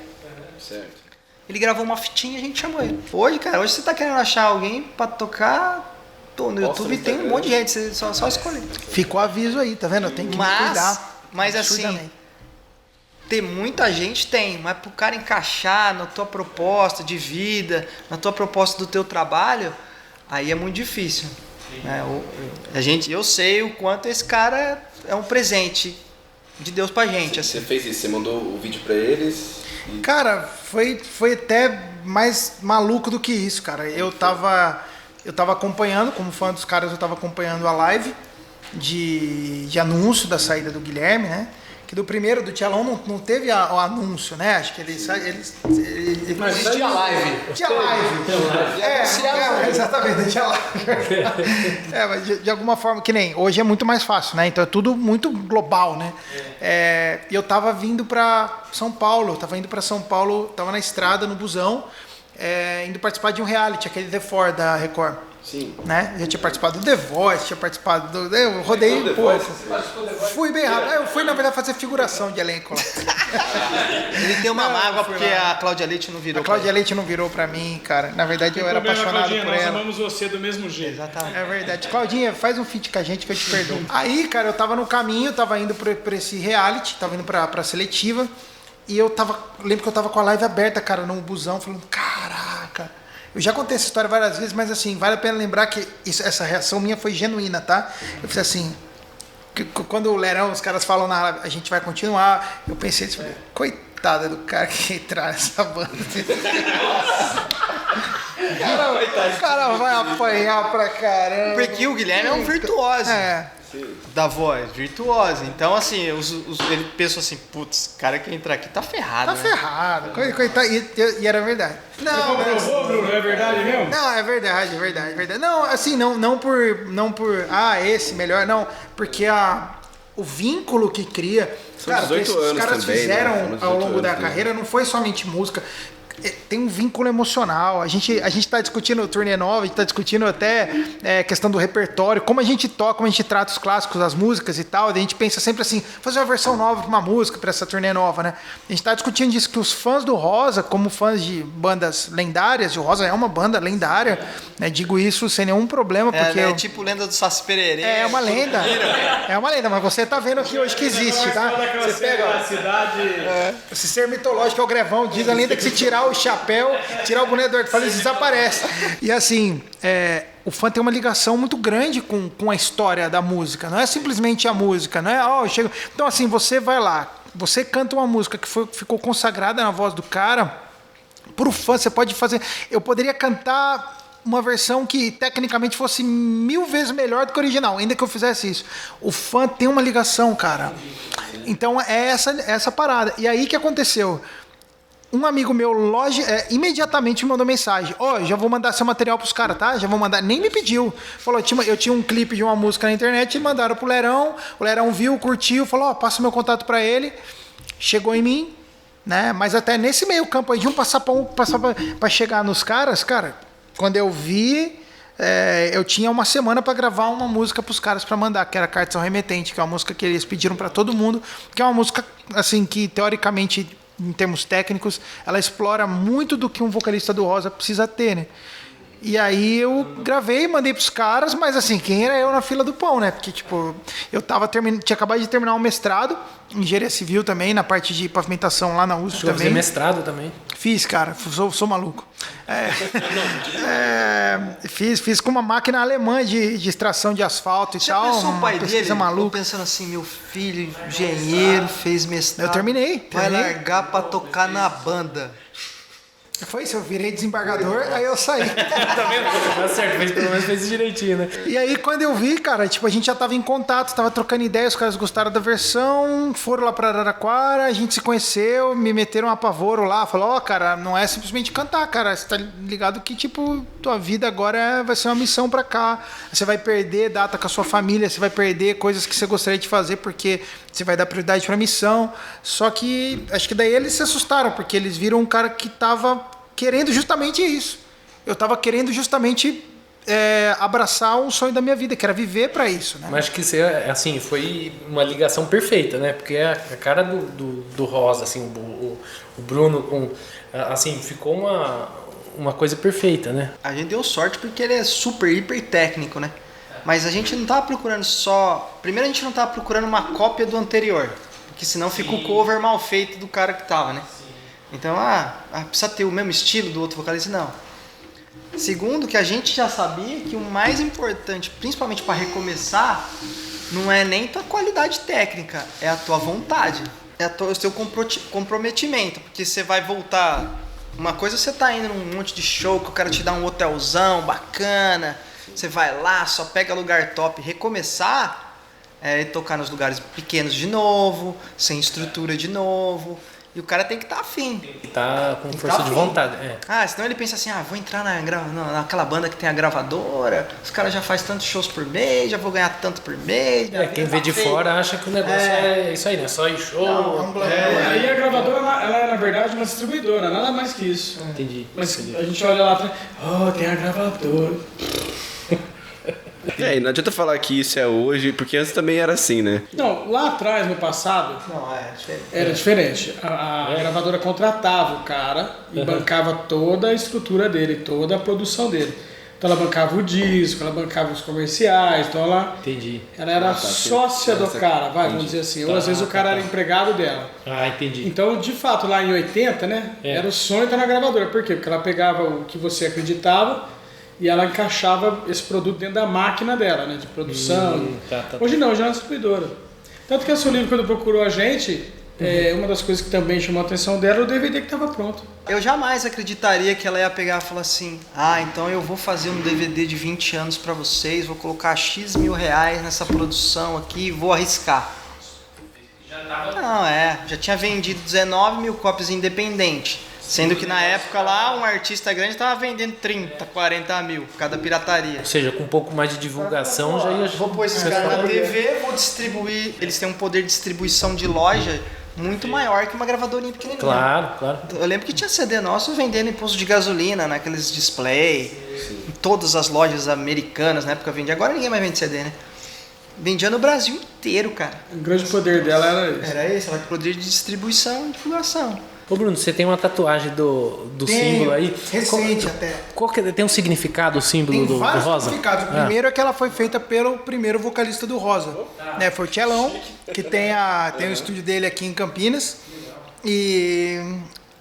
Speaker 5: Certo.
Speaker 3: Ele gravou uma fitinha e a gente chamou ele. Hoje você tá querendo achar alguém pra tocar no YouTube, tem um monte de gente, você só escolher.
Speaker 4: Ficou aviso aí, tá vendo? Eu tenho que me cuidar.
Speaker 3: Mas assim, ter muita gente tem, mas pro cara encaixar na tua proposta de vida, na tua proposta do teu trabalho, aí é muito difícil. Né? Eu sei o quanto esse cara é um presente de Deus pra gente.
Speaker 5: Você
Speaker 3: Assim.
Speaker 5: fez isso, você mandou o vídeo pra eles?
Speaker 4: Cara, foi até mais maluco do que isso, cara. Eu tava acompanhando, como fã dos caras, eu tava acompanhando a live de anúncio da saída do Guilherme, né? Que do primeiro, do Tchelão, não teve o anúncio, né? Acho que eles
Speaker 3: Mas tinha live.
Speaker 4: Tinha live. Exatamente, tinha live. Mas de alguma forma, que nem hoje é muito mais fácil, né? Então é tudo muito global, né? E eu tava vindo pra São Paulo, tava na estrada, no busão, indo participar de um reality, aquele The Four da Record.
Speaker 5: Sim.
Speaker 4: Né? Já tinha participado do The Voice, tinha participado do. Eu rodei um pouco. Fui bem rápido. Eu fui, na verdade, fazer figuração de elenco lá.
Speaker 3: Ele tem uma mágoa porque a Cláudia Leite não virou.
Speaker 4: A Cláudia Leite não virou pra mim, cara. Na verdade, eu era apaixonado por
Speaker 2: nós
Speaker 4: ela.
Speaker 2: amamos você do mesmo jeito.
Speaker 3: Exatamente.
Speaker 4: É verdade. Claudinha, faz um feat com a gente que eu te perdoo. Aí, cara, eu tava no caminho, tava indo pra esse reality, tava indo pra seletiva. E lembro que eu tava com a live aberta, cara, no busão, falando, caraca. Eu já contei essa história várias vezes, mas assim, vale a pena lembrar que essa reação minha foi genuína, tá? Eu falei assim, quando o Lerão, os caras falam na live, a gente vai continuar, eu pensei assim, coitada do cara que entrar nessa banda. O cara vai apanhar pra caramba.
Speaker 3: Porque o Guilherme é um virtuoso. Da voz, virtuosa. Então, assim, ele pensou assim, putz, o cara que entrar aqui tá ferrado.
Speaker 4: Tá
Speaker 3: né?
Speaker 4: ferrado. Coitado. E era verdade. Não,
Speaker 2: Comprovou, Bruno? É verdade mesmo?
Speaker 4: não, é verdade. Não, assim, não por esse melhor, não. Porque o vínculo que cria.
Speaker 5: São
Speaker 4: Cara,
Speaker 5: 18
Speaker 4: que esses
Speaker 5: anos
Speaker 4: caras
Speaker 5: também, né?
Speaker 4: fizeram
Speaker 5: Foram 18
Speaker 4: ao longo da
Speaker 5: anos, né?
Speaker 4: carreira não foi somente música. Tem um vínculo emocional. A gente tá discutindo turnê nova, a gente tá discutindo até questão do repertório, como a gente toca, como a gente trata os clássicos, as músicas e tal. A gente pensa sempre assim, fazer uma versão nova pra uma música, pra essa turnê nova, né? A gente tá discutindo disso, que os fãs do Rosa, como fãs de bandas lendárias, o Rosa é uma banda lendária, né? Digo isso sem nenhum problema, porque...
Speaker 3: É tipo lenda do Saci Pererê.
Speaker 4: É uma lenda. É uma lenda, mas você tá vendo aqui hoje que existe, tá? Você pega, ó,
Speaker 2: cidade.
Speaker 4: esse ser mitológico é o Grevão, diz a lenda que se tirar o chapéu, tirar o boné do Eduardo Falles, desaparece. E assim, o fã tem uma ligação muito grande com a história da música. Não é simplesmente a música, não é? Oh, eu chego... Então assim, você vai lá, você canta uma música que ficou consagrada na voz do cara. Pro fã, você pode fazer... Eu poderia cantar uma versão que tecnicamente fosse 1000 vezes melhor do que o original, ainda que eu fizesse isso. O fã tem uma ligação, cara. Então é essa parada. E aí que aconteceu? Um amigo meu imediatamente me mandou mensagem: já vou mandar seu material pros caras, tá? Já vou mandar. Nem me pediu. Falou, eu tinha um clipe de uma música na internet, mandaram pro Lerão. O Lerão viu, curtiu, falou: passa meu contato pra ele. Chegou em mim, né? Mas até nesse meio campo aí, de um passar pra chegar nos caras, cara, quando eu vi, eu tinha uma semana pra gravar uma música pros caras pra mandar, que era Cartão Remetente, que é uma música que eles pediram pra todo mundo, que é uma música, assim, que teoricamente, em termos técnicos, ela explora muito do que um vocalista do Rosa precisa ter, né? E aí eu gravei, mandei pros caras, mas assim, quem era eu na fila do pão, né? Porque, tipo, eu tinha acabado de terminar um mestrado em engenharia civil também, na parte de pavimentação lá na USP também.
Speaker 1: Fazer mestrado também.
Speaker 4: Fiz, cara, sou maluco. Fiz com uma máquina alemã de extração de asfalto e
Speaker 3: Já
Speaker 4: tal.
Speaker 3: pensou o pai
Speaker 4: uma pesquisa
Speaker 3: dele?
Speaker 4: maluca.
Speaker 3: Pensando assim, meu filho, engenheiro, fez mestrado.
Speaker 4: Eu terminei.
Speaker 3: Vai largar pra tocar na banda.
Speaker 4: Foi isso, eu virei desembargador, aí eu saí.
Speaker 1: Tá vendo? Tá certo, pelo menos fez direitinho, né?
Speaker 4: E aí, quando eu vi, cara, tipo, a gente já tava em contato, tava trocando ideias, os caras gostaram da versão, foram lá pra Araraquara, a gente se conheceu, me meteram um apavoro lá, falou, cara, não é simplesmente cantar, cara, você tá ligado que, tipo, tua vida agora vai ser uma missão pra cá, você vai perder data com a sua família, você vai perder coisas que você gostaria de fazer, porque você vai dar prioridade pra missão. Só que, acho que daí eles se assustaram, porque eles viram um cara que tava querendo justamente isso. Eu tava querendo justamente abraçar um sonho da minha vida, que era viver pra isso, né?
Speaker 1: Mas acho que você, assim, foi uma ligação perfeita, né? Porque a cara do Rosa, assim, o Bruno, assim, ficou uma coisa perfeita, né?
Speaker 3: A gente deu sorte porque ele é super, hiper técnico, né? Mas a gente não tava procurando só... Primeiro a gente não tava procurando uma cópia do anterior, porque senão fica o cover mal feito do cara que tava, né? Então, precisa ter o mesmo estilo do outro vocalista? Não. Segundo, que a gente já sabia que o mais importante, principalmente para recomeçar, não é nem tua qualidade técnica, é a tua vontade, é o seu comprometimento, porque você vai voltar... Uma coisa você tá indo num monte de show que o cara te dá um hotelzão bacana, você vai lá, só pega lugar top. Recomeçar é tocar nos lugares pequenos de novo, sem estrutura de novo. E o cara tem que estar afim.
Speaker 1: Tá com força de vontade.
Speaker 3: Senão ele pensa assim, vou entrar naquela banda que tem a gravadora, os caras já fazem tantos shows por mês, já vou ganhar tanto por mês.
Speaker 1: Quem vê de fora acha que o negócio é isso aí, né? Só ir show.
Speaker 2: Aí a gravadora, ela é na verdade uma distribuidora, nada mais que isso.
Speaker 1: Entendi.
Speaker 2: Mas a gente olha lá atrás, tem a gravadora.
Speaker 5: E não adianta falar que isso é hoje, porque antes também era assim, né?
Speaker 2: Não, lá atrás, no passado, era diferente. A gravadora contratava o cara e bancava toda a estrutura dele, toda a produção dele. Então ela bancava o disco, ela bancava os comerciais, então ela era sócia do cara, vamos dizer assim. Ou às vezes o cara era empregado dela.
Speaker 1: Entendi.
Speaker 2: Então, de fato, lá em 80, né, era o sonho estar na gravadora. Por quê? Porque ela pegava o que você acreditava e ela encaixava esse produto dentro da máquina dela, né, de produção. Hoje não, hoje é uma distribuidora. Tanto que a Solive, quando procurou a gente, Uma das coisas que também chamou a atenção dela era o DVD que estava pronto.
Speaker 3: Eu jamais acreditaria que ela ia pegar e falar assim: então eu vou fazer um DVD de 20 anos pra vocês, vou colocar X mil reais nessa produção aqui e vou arriscar. Não, já tinha vendido 19 mil cópias independente. Sendo que na época lá, um artista grande estava vendendo 30, 40 mil cada pirataria.
Speaker 1: Ou seja, com um pouco mais de divulgação já ia...
Speaker 3: Vou pôr esses caras na TV, vou distribuir. Eles têm um poder de distribuição de loja muito maior que uma gravadorinha pequenininha.
Speaker 1: Claro.
Speaker 3: Eu lembro que tinha CD nosso vendendo em posto de gasolina, naqueles display, em todas as lojas americanas, na época vendia. Agora ninguém mais vende CD, né? Vendia no Brasil inteiro, cara.
Speaker 2: O grande poder dela era isso.
Speaker 3: Era esse, ela tinha poder de distribuição e divulgação.
Speaker 1: Ô Bruno, você tem uma tatuagem do símbolo aí?
Speaker 4: Recente até.
Speaker 1: Tem um significado o símbolo
Speaker 4: Tem
Speaker 1: do
Speaker 4: vários
Speaker 1: Rosa?
Speaker 4: significados. O primeiro é que ela foi feita pelo primeiro vocalista do Rosa. Né? Foi o Tchelão, que tem o estúdio dele aqui em Campinas. E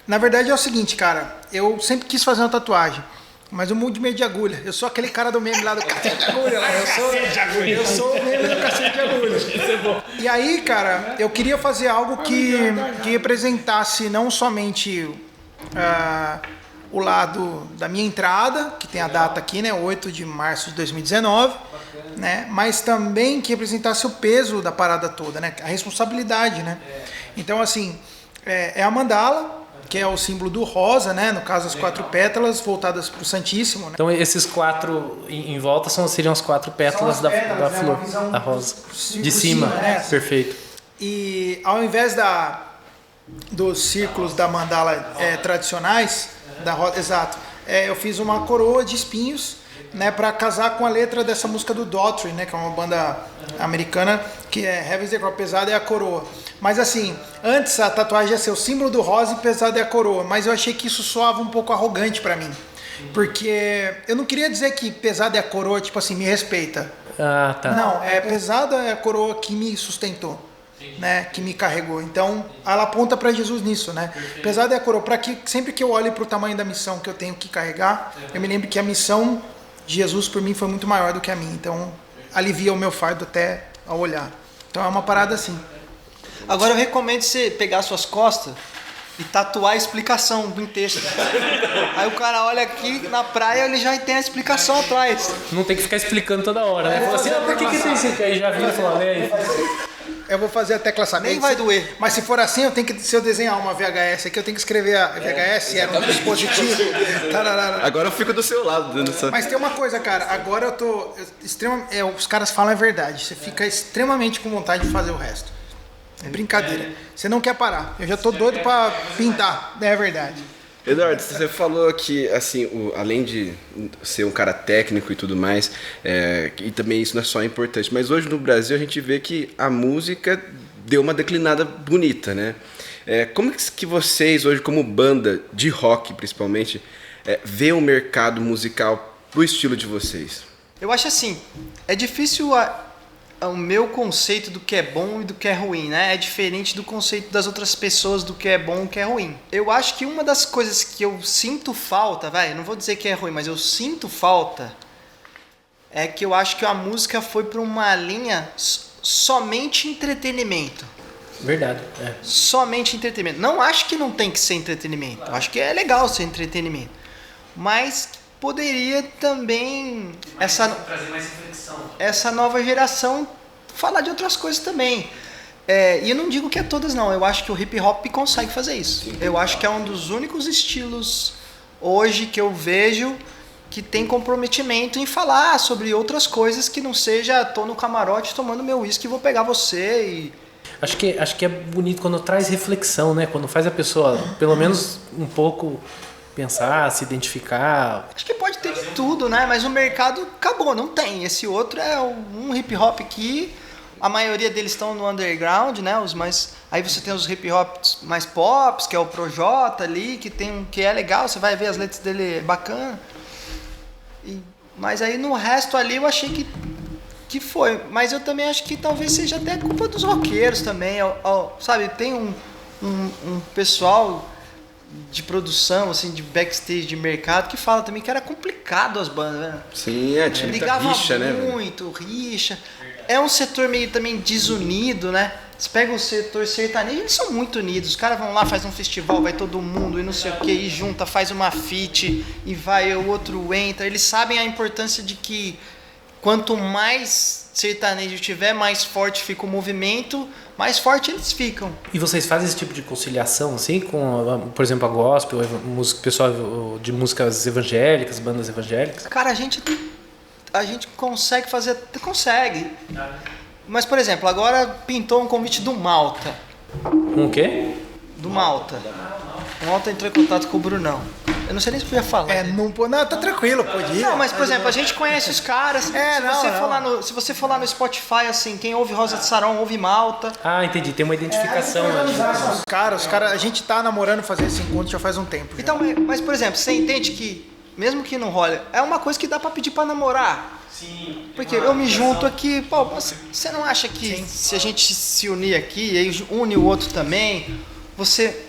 Speaker 4: na verdade é o seguinte, cara. Eu sempre quis fazer uma tatuagem. Mas eu mudo de meio de agulha. Eu sou aquele cara do meme lá do cacete de agulha. Lá. Eu sou o meme do cacete de agulha. E aí, cara, eu queria fazer algo que representasse não somente o lado da minha entrada, que tem a data aqui, né, 8 de março de 2019, né, mas também que representasse o peso da parada toda, né, a responsabilidade, né. Então, assim, é a mandala, que é o símbolo do rosa, né? No caso, as 4 pétalas voltadas para o Santíssimo. Né?
Speaker 1: Então, esses 4 em volta seriam as 4 pétalas, da flor, da rosa. De cima,
Speaker 4: né?
Speaker 1: Perfeito.
Speaker 4: E ao invés dos círculos da mandala tradicionais, da rosa, exato, eu fiz uma coroa de espinhos, né? Para casar com a letra dessa música do Daughtry, né? Que é uma banda americana, que é Heaven's the Crown, pesada é a coroa. Mas assim, antes a tatuagem ia ser o símbolo do rosa e pesado é a coroa, mas eu achei que isso soava um pouco arrogante pra mim. Porque eu não queria dizer que pesado é a coroa, tipo assim, me respeita.
Speaker 1: Ah, tá.
Speaker 4: Não, pesada é a coroa que me sustentou, né, que me carregou. Então, ela aponta pra Jesus nisso, né? Pesado é a coroa, para que sempre que eu olho pro tamanho da missão que eu tenho que carregar, eu me lembro que a missão de Jesus por mim foi muito maior do que a minha. Então, alivia o meu fardo até ao olhar. Então, é uma parada assim.
Speaker 3: Agora eu recomendo você pegar suas costas e tatuar a explicação em texto. Aí o cara olha aqui na praia, ele já tem a explicação atrás.
Speaker 1: Não tem que ficar explicando toda hora, né? Fala assim, por que tem isso aqui? Aí já vira e fala, aí.
Speaker 4: Eu vou fazer a tecla saber.
Speaker 3: Nem vai doer.
Speaker 4: Mas se for assim, se eu desenhar uma VHS aqui, eu tenho que escrever a VHS, era um dispositivo.
Speaker 5: Agora eu fico do seu lado.
Speaker 4: Mas tem uma coisa, cara, agora eu tô extremamente... os caras falam a verdade, você fica extremamente com vontade de fazer o resto. É brincadeira. Você não quer parar. Eu já tô doido pra pintar. É verdade.
Speaker 5: Eduardo, você falou que, assim, além de ser um cara técnico e tudo mais, e também isso não é só importante, mas hoje no Brasil a gente vê que a música deu uma declinada bonita, né? Como que vocês, hoje, como banda de rock, principalmente, vê o mercado musical pro estilo de vocês?
Speaker 3: Eu acho assim, é difícil o meu conceito do que é bom e do que é ruim, né? É diferente do conceito das outras pessoas do que é bom e do que é ruim. Eu acho que uma das coisas que eu sinto falta, não vou dizer que é ruim, mas eu sinto falta, é que eu acho que a música foi para uma linha somente entretenimento.
Speaker 1: Verdade.
Speaker 3: Somente entretenimento. Não acho que não tem que ser entretenimento. Eu acho que é legal ser entretenimento. Mas poderia também
Speaker 1: trazer mais reflexão.
Speaker 3: Essa nova geração falar de outras coisas também. E eu não digo que é todas não, eu acho que o hip hop consegue fazer isso. Eu acho que é um dos únicos estilos hoje que eu vejo que tem comprometimento em falar sobre outras coisas que não seja tô no camarote tomando meu uísque e vou pegar você e...
Speaker 1: Acho que é bonito quando traz reflexão, né? Quando faz a pessoa, pelo menos um pouco... pensar, se identificar.
Speaker 3: Acho que pode ter de tudo, né? Mas o mercado acabou, não tem. Esse outro é um hip hop que a maioria deles estão no underground, né? Aí você tem os hip hops mais pops, que é o Projota ali, que é legal, você vai ver as letras dele bacana. Mas aí no resto ali eu achei que foi. Mas eu também acho que talvez seja até culpa dos roqueiros também. Sabe, tem um pessoal de produção, assim, de backstage, de mercado, que fala também que era complicado as bandas, né?
Speaker 5: Sim, tinha
Speaker 3: ligava
Speaker 5: rixa, né?
Speaker 3: Muito, rixa. É um setor meio também desunido, né? Você pega o setor sertanejo, eles são muito unidos. Os caras vão lá, faz um festival, vai todo mundo e não sei o que, e junta, faz uma feat, e vai, o outro entra. Eles sabem a importância de que quanto mais sertanejo tiver, mais forte fica o movimento, mais forte eles ficam.
Speaker 1: E vocês fazem esse tipo de conciliação, assim, com, por exemplo, a gospel, pessoal de músicas evangélicas, bandas evangélicas?
Speaker 3: Cara, a gente consegue fazer, consegue. Mas, por exemplo, agora pintou um convite do Malta.
Speaker 1: Um quê?
Speaker 3: Do Malta. O Malta entrou em contato com o Brunão. Eu não sei nem se podia falar.
Speaker 4: Não, tá tranquilo, pode ir.
Speaker 3: Não, mas, por exemplo, a gente conhece os caras. Se você for lá no Spotify, assim, quem ouve Rosa de Saron, ouve Malta.
Speaker 1: Ah, entendi. Tem uma identificação.
Speaker 4: Os caras, a gente tá namorando fazer esse encontro já faz um tempo. Já.
Speaker 3: Então, mas, por exemplo, você entende que, mesmo que não role, é uma coisa que dá pra pedir pra namorar. Sim. Porque eu me junto aqui, pô, você não acha que se a gente se unir aqui, e aí une o outro também, você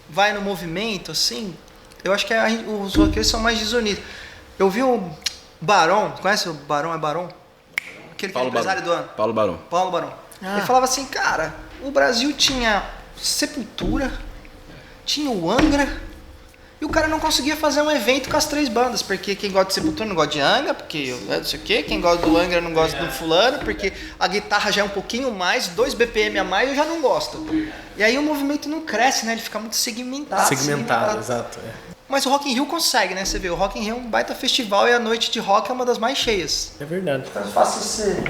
Speaker 3: vai no movimento, assim? Eu acho que os roqueiros são mais desunidos. Eu vi o Barão, conhece o Barão? É Barão? Aquele que é empresário do ano.
Speaker 5: Paulo Barão.
Speaker 3: Paulo Barão. Ele falava assim, cara, o Brasil tinha Sepultura, tinha o Angra, e o cara não conseguia fazer um evento com as 3 bandas, porque quem gosta de Sepultura não gosta de Angra, porque não sei o quê, quem gosta do Angra não gosta do fulano, porque a guitarra já é um pouquinho mais, 2 BPM a mais, eu já não gosto. E aí o movimento não cresce, né? Ele fica muito segmentado.
Speaker 1: Segmentado, exato.
Speaker 3: Mas o Rock in Rio consegue, né? Você vê, o Rock in Rio é um baita festival e a noite de rock é uma das mais cheias.
Speaker 1: É verdade.
Speaker 3: Então faça ser.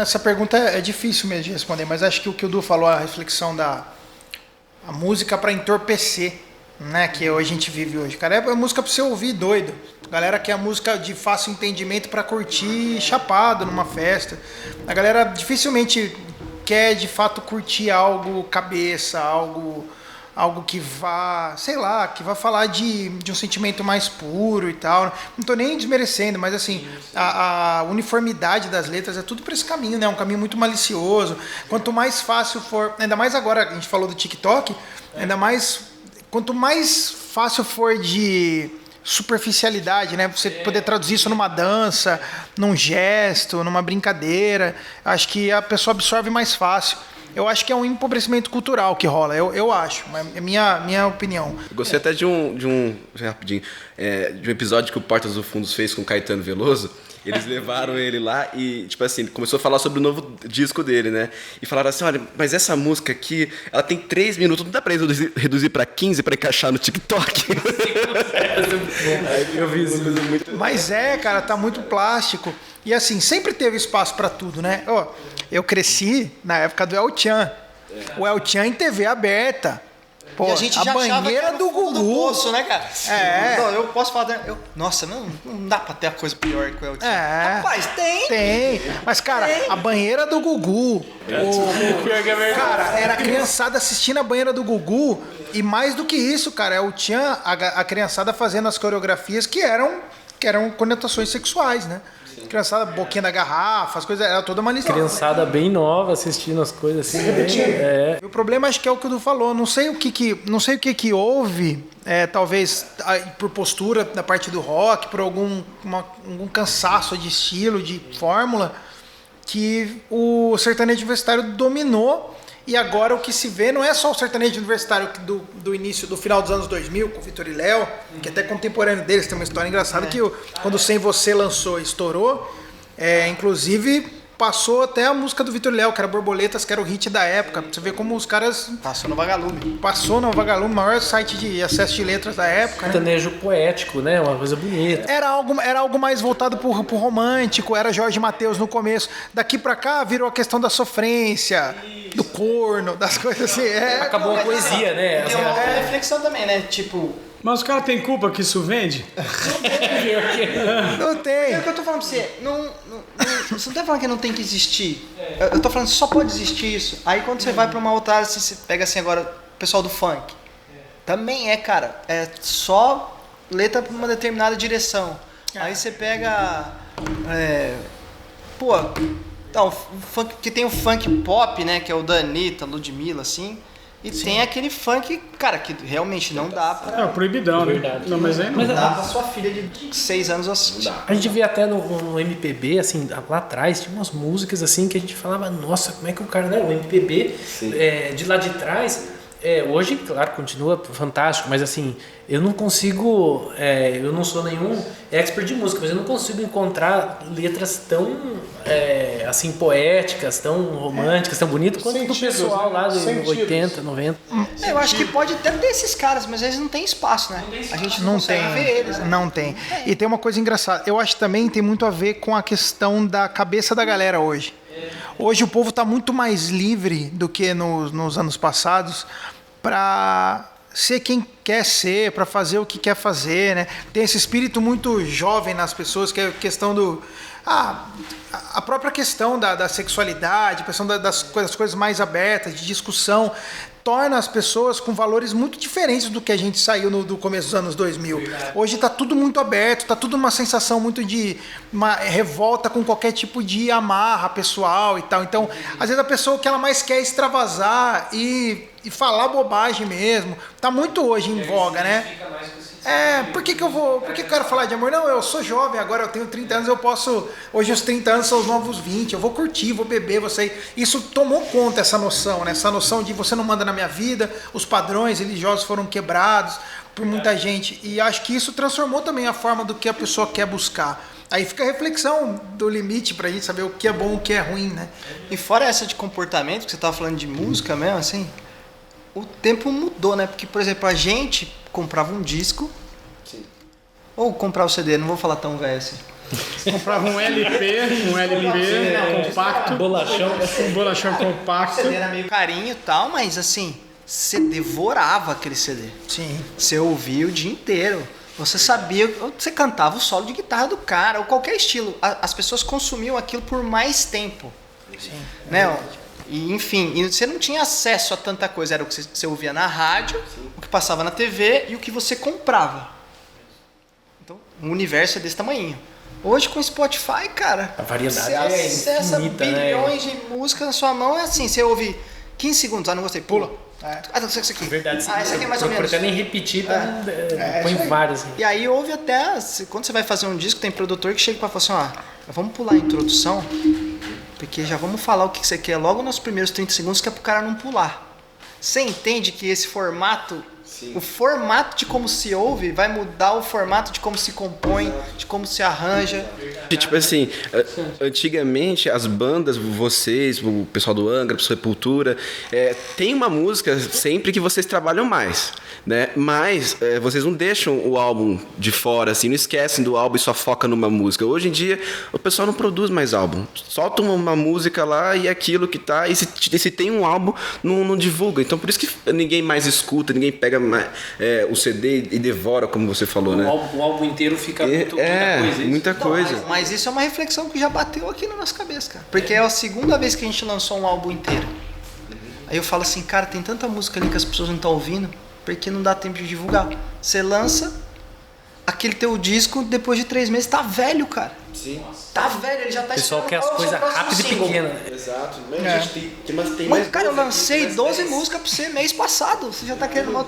Speaker 4: Essa pergunta é difícil mesmo de responder, mas acho que o que o Du falou, a reflexão a música para entorpecer, né, que a gente vive hoje. Cara, é música pra você ouvir doido. A galera quer a música de fácil entendimento para curtir chapado numa festa. A galera dificilmente quer de fato curtir algo cabeça, algo que vá, sei lá, que vá falar de um sentimento mais puro e tal. Não tô nem desmerecendo, mas assim, a uniformidade das letras é tudo para esse caminho, né? Um caminho muito malicioso. Quanto mais fácil for, ainda mais agora, a gente falou do TikTok, ainda mais, quanto mais fácil for de superficialidade, né? Você poder traduzir isso numa dança, num gesto, numa brincadeira, acho que a pessoa absorve mais fácil. Eu acho que é um empobrecimento cultural que rola, eu acho, é minha opinião.
Speaker 5: Eu gostei até de um episódio que o Portas do Fundos fez com o Caetano Veloso. Eles levaram ele lá e, tipo assim, começou a falar sobre o novo disco dele, né? E falaram assim, olha, mas essa música aqui, ela tem 3 minutos, não dá pra reduzir pra 15 pra encaixar no TikTok?
Speaker 1: Eu vi isso.
Speaker 4: Mas cara, tá muito plástico. E assim, sempre teve espaço pra tudo, né? Eu cresci na época do El Chan. O El Chan em TV aberta. Pô,
Speaker 3: e a gente já
Speaker 4: banheira do Gugu.
Speaker 3: Do poço, né, cara?
Speaker 4: É.
Speaker 3: Não, eu posso falar. Nossa, não dá pra ter a coisa pior que o El Chan. Rapaz,
Speaker 4: tem. Mas, cara, a banheira do Gugu. Cara, era a criançada assistindo a banheira do Gugu. E mais do que isso, cara, é o Chan, a criançada fazendo as coreografias que eram conotações sexuais, né? Criançada, boquinha da garrafa, as coisas, era toda uma lista.
Speaker 1: Criançada bem nova assistindo as coisas assim.
Speaker 4: O problema acho que é o que o Du falou, não sei o que houve, talvez por postura da parte do rock, por algum cansaço de estilo, de fórmula, que o sertanejo universitário dominou. E agora o que se vê não é só o sertanejo universitário do início, do final dos anos 2000, com o Vitor e Léo, que até contemporâneo deles, tem uma história engraçada, que quando o Sem Você lançou e estourou, inclusive passou até a música do Vitor e Léo, que era Borboletas, que era o hit da época. Você vê como os caras...
Speaker 3: Passou no Vagalume.
Speaker 4: Passou no Vagalume, maior site de acesso de letras da época.
Speaker 1: Sertanejo poético, né? Uma coisa bonita.
Speaker 4: Era algo mais voltado pro romântico, era Jorge Mateus no começo. Daqui pra cá virou a questão da sofrência, do corno, das coisas assim.
Speaker 1: Acabou a poesia, né?
Speaker 3: Tem uma reflexão também, né? Tipo...
Speaker 2: Mas os caras têm culpa que isso vende?
Speaker 4: Não tem.
Speaker 3: É o que eu tô falando pra você. Você não tá falando que não tem que existir. Eu tô falando que só pode existir isso. Aí quando você vai pra uma outra área, você pega assim agora o pessoal do funk. Também cara. É só letra pra uma determinada direção. Aí você pega... Então, funk, que tem o funk pop, né? Que é o da Anitta, Ludmilla, assim. E tem aquele funk, cara, que realmente não dá pra...
Speaker 2: É o proibidão, né?
Speaker 1: Verdade.
Speaker 2: Não, mas aí não.
Speaker 1: Mas
Speaker 3: Dá pra sua filha de 6 anos assistir.
Speaker 1: A gente vê até no MPB, assim, lá atrás, tinha umas músicas assim que a gente falava, nossa, como é que o cara, né? O MPB de lá de trás, hoje, claro, continua fantástico, mas assim, eu não consigo, eu não sou nenhum expert de música, mas eu não consigo encontrar letras tão, assim, poéticas, tão românticas, tão bonitas, quanto do pessoal lá de 80, 90.
Speaker 3: Eu acho que pode até ter esses caras, mas eles não têm espaço, né? A gente
Speaker 4: Não
Speaker 3: consegue
Speaker 4: tem,
Speaker 3: ver eles. Né?
Speaker 4: não tem. E tem uma coisa engraçada. Eu acho que também tem muito a ver com a questão da cabeça da galera hoje. Hoje o povo está muito mais livre do que nos anos passados para ser quem quer ser, para fazer o que quer fazer, né? Tem esse espírito muito jovem nas pessoas, que é a questão do... a própria questão da sexualidade, a questão das coisas mais abertas, de discussão, torna as pessoas com valores muito diferentes do que a gente saiu do começo dos anos 2000. Hoje está tudo muito aberto, está tudo uma sensação muito de uma revolta com qualquer tipo de amarra pessoal e tal. Então, às vezes a pessoa que ela mais quer é extravasar e falar bobagem mesmo. Tá muito hoje em voga, né? Por que eu quero falar de amor? Não, eu sou jovem, agora eu tenho 30 anos, eu posso... Hoje os 30 anos são os novos 20, eu vou curtir, vou beber, vou sair. Isso tomou conta, essa noção, né? Essa noção de você não manda na minha vida, os padrões religiosos foram quebrados por muita gente. E acho que isso transformou também a forma do que a pessoa quer buscar. Aí fica a reflexão do limite pra gente saber o que é bom e o que é ruim, né?
Speaker 3: E fora essa de comportamento, que você tava falando de música mesmo, assim, o tempo mudou, né? Porque, por exemplo, a gente comprava um disco, ou comprava o CD, não vou falar tão velho assim.
Speaker 2: Comprava um LP compacto, um bolachão
Speaker 3: O
Speaker 2: compacto.
Speaker 3: CD era meio carinho e tal, mas assim, você devorava aquele CD.
Speaker 4: Sim.
Speaker 3: Você ouvia o dia inteiro. Você sabia, você cantava o solo de guitarra do cara, ou qualquer estilo. As pessoas consumiam aquilo por mais tempo.
Speaker 4: Sim.
Speaker 3: Né? E, enfim, e você não tinha acesso a tanta coisa. Era o que você ouvia na rádio, o que passava na TV e o que você comprava. Então, o universo é desse tamanho. Hoje, com o Spotify, cara,
Speaker 1: A variedade
Speaker 3: você
Speaker 1: é
Speaker 3: acessa
Speaker 1: infinita, né?
Speaker 3: bilhões de músicas na sua mão. É assim, você ouve 15 segundos, não gostei, pula. Isso aqui.
Speaker 1: Verdade, sim.
Speaker 3: Isso aqui é mais ou menos.
Speaker 1: Procura até nem repetir, põe várias. Assim.
Speaker 3: E aí houve até, quando você vai fazer um disco, tem produtor que chega pra falar assim, vamos pular a introdução, porque já vamos falar o que você quer logo nos primeiros 30 segundos, que é pro cara não pular. Você entende que esse formato, o formato de como se ouve, vai mudar o formato de como se compõe, de como se arranja.
Speaker 5: E, tipo assim, antigamente as bandas, vocês, o pessoal do Angra, o pessoal do Sepultura, tem uma música sempre que vocês trabalham mais, né? Mas vocês não deixam o álbum de fora, assim, não esquecem do álbum e só foca numa música. Hoje em dia, o pessoal não produz mais álbum. Solta uma música lá e aquilo que tá, e se tem um álbum, não divulga. Então, por isso que ninguém mais escuta, ninguém pega o CD e devora, como você falou, né?
Speaker 1: O álbum inteiro fica muita coisa.
Speaker 5: Muita coisa.
Speaker 3: Mas isso é uma reflexão que já bateu aqui na nossa cabeça, cara. Porque é a segunda vez que a gente lançou um álbum inteiro. Aí eu falo assim, cara, tem tanta música ali que as pessoas não estão ouvindo, porque não dá tempo de divulgar. Você lança aquele teu disco, depois de 3 meses, tá velho, cara.
Speaker 5: Sim.
Speaker 3: Tá velho, ele já tá
Speaker 1: O pessoal quer
Speaker 3: esperando
Speaker 1: as coisas
Speaker 3: qual é o próximo
Speaker 1: rápidas e
Speaker 3: single.
Speaker 1: pequenas. Né?
Speaker 5: Exato. Mas tem
Speaker 3: Mas, cara, eu lancei 12 músicas pra você mês passado. Você já tá querendo uma...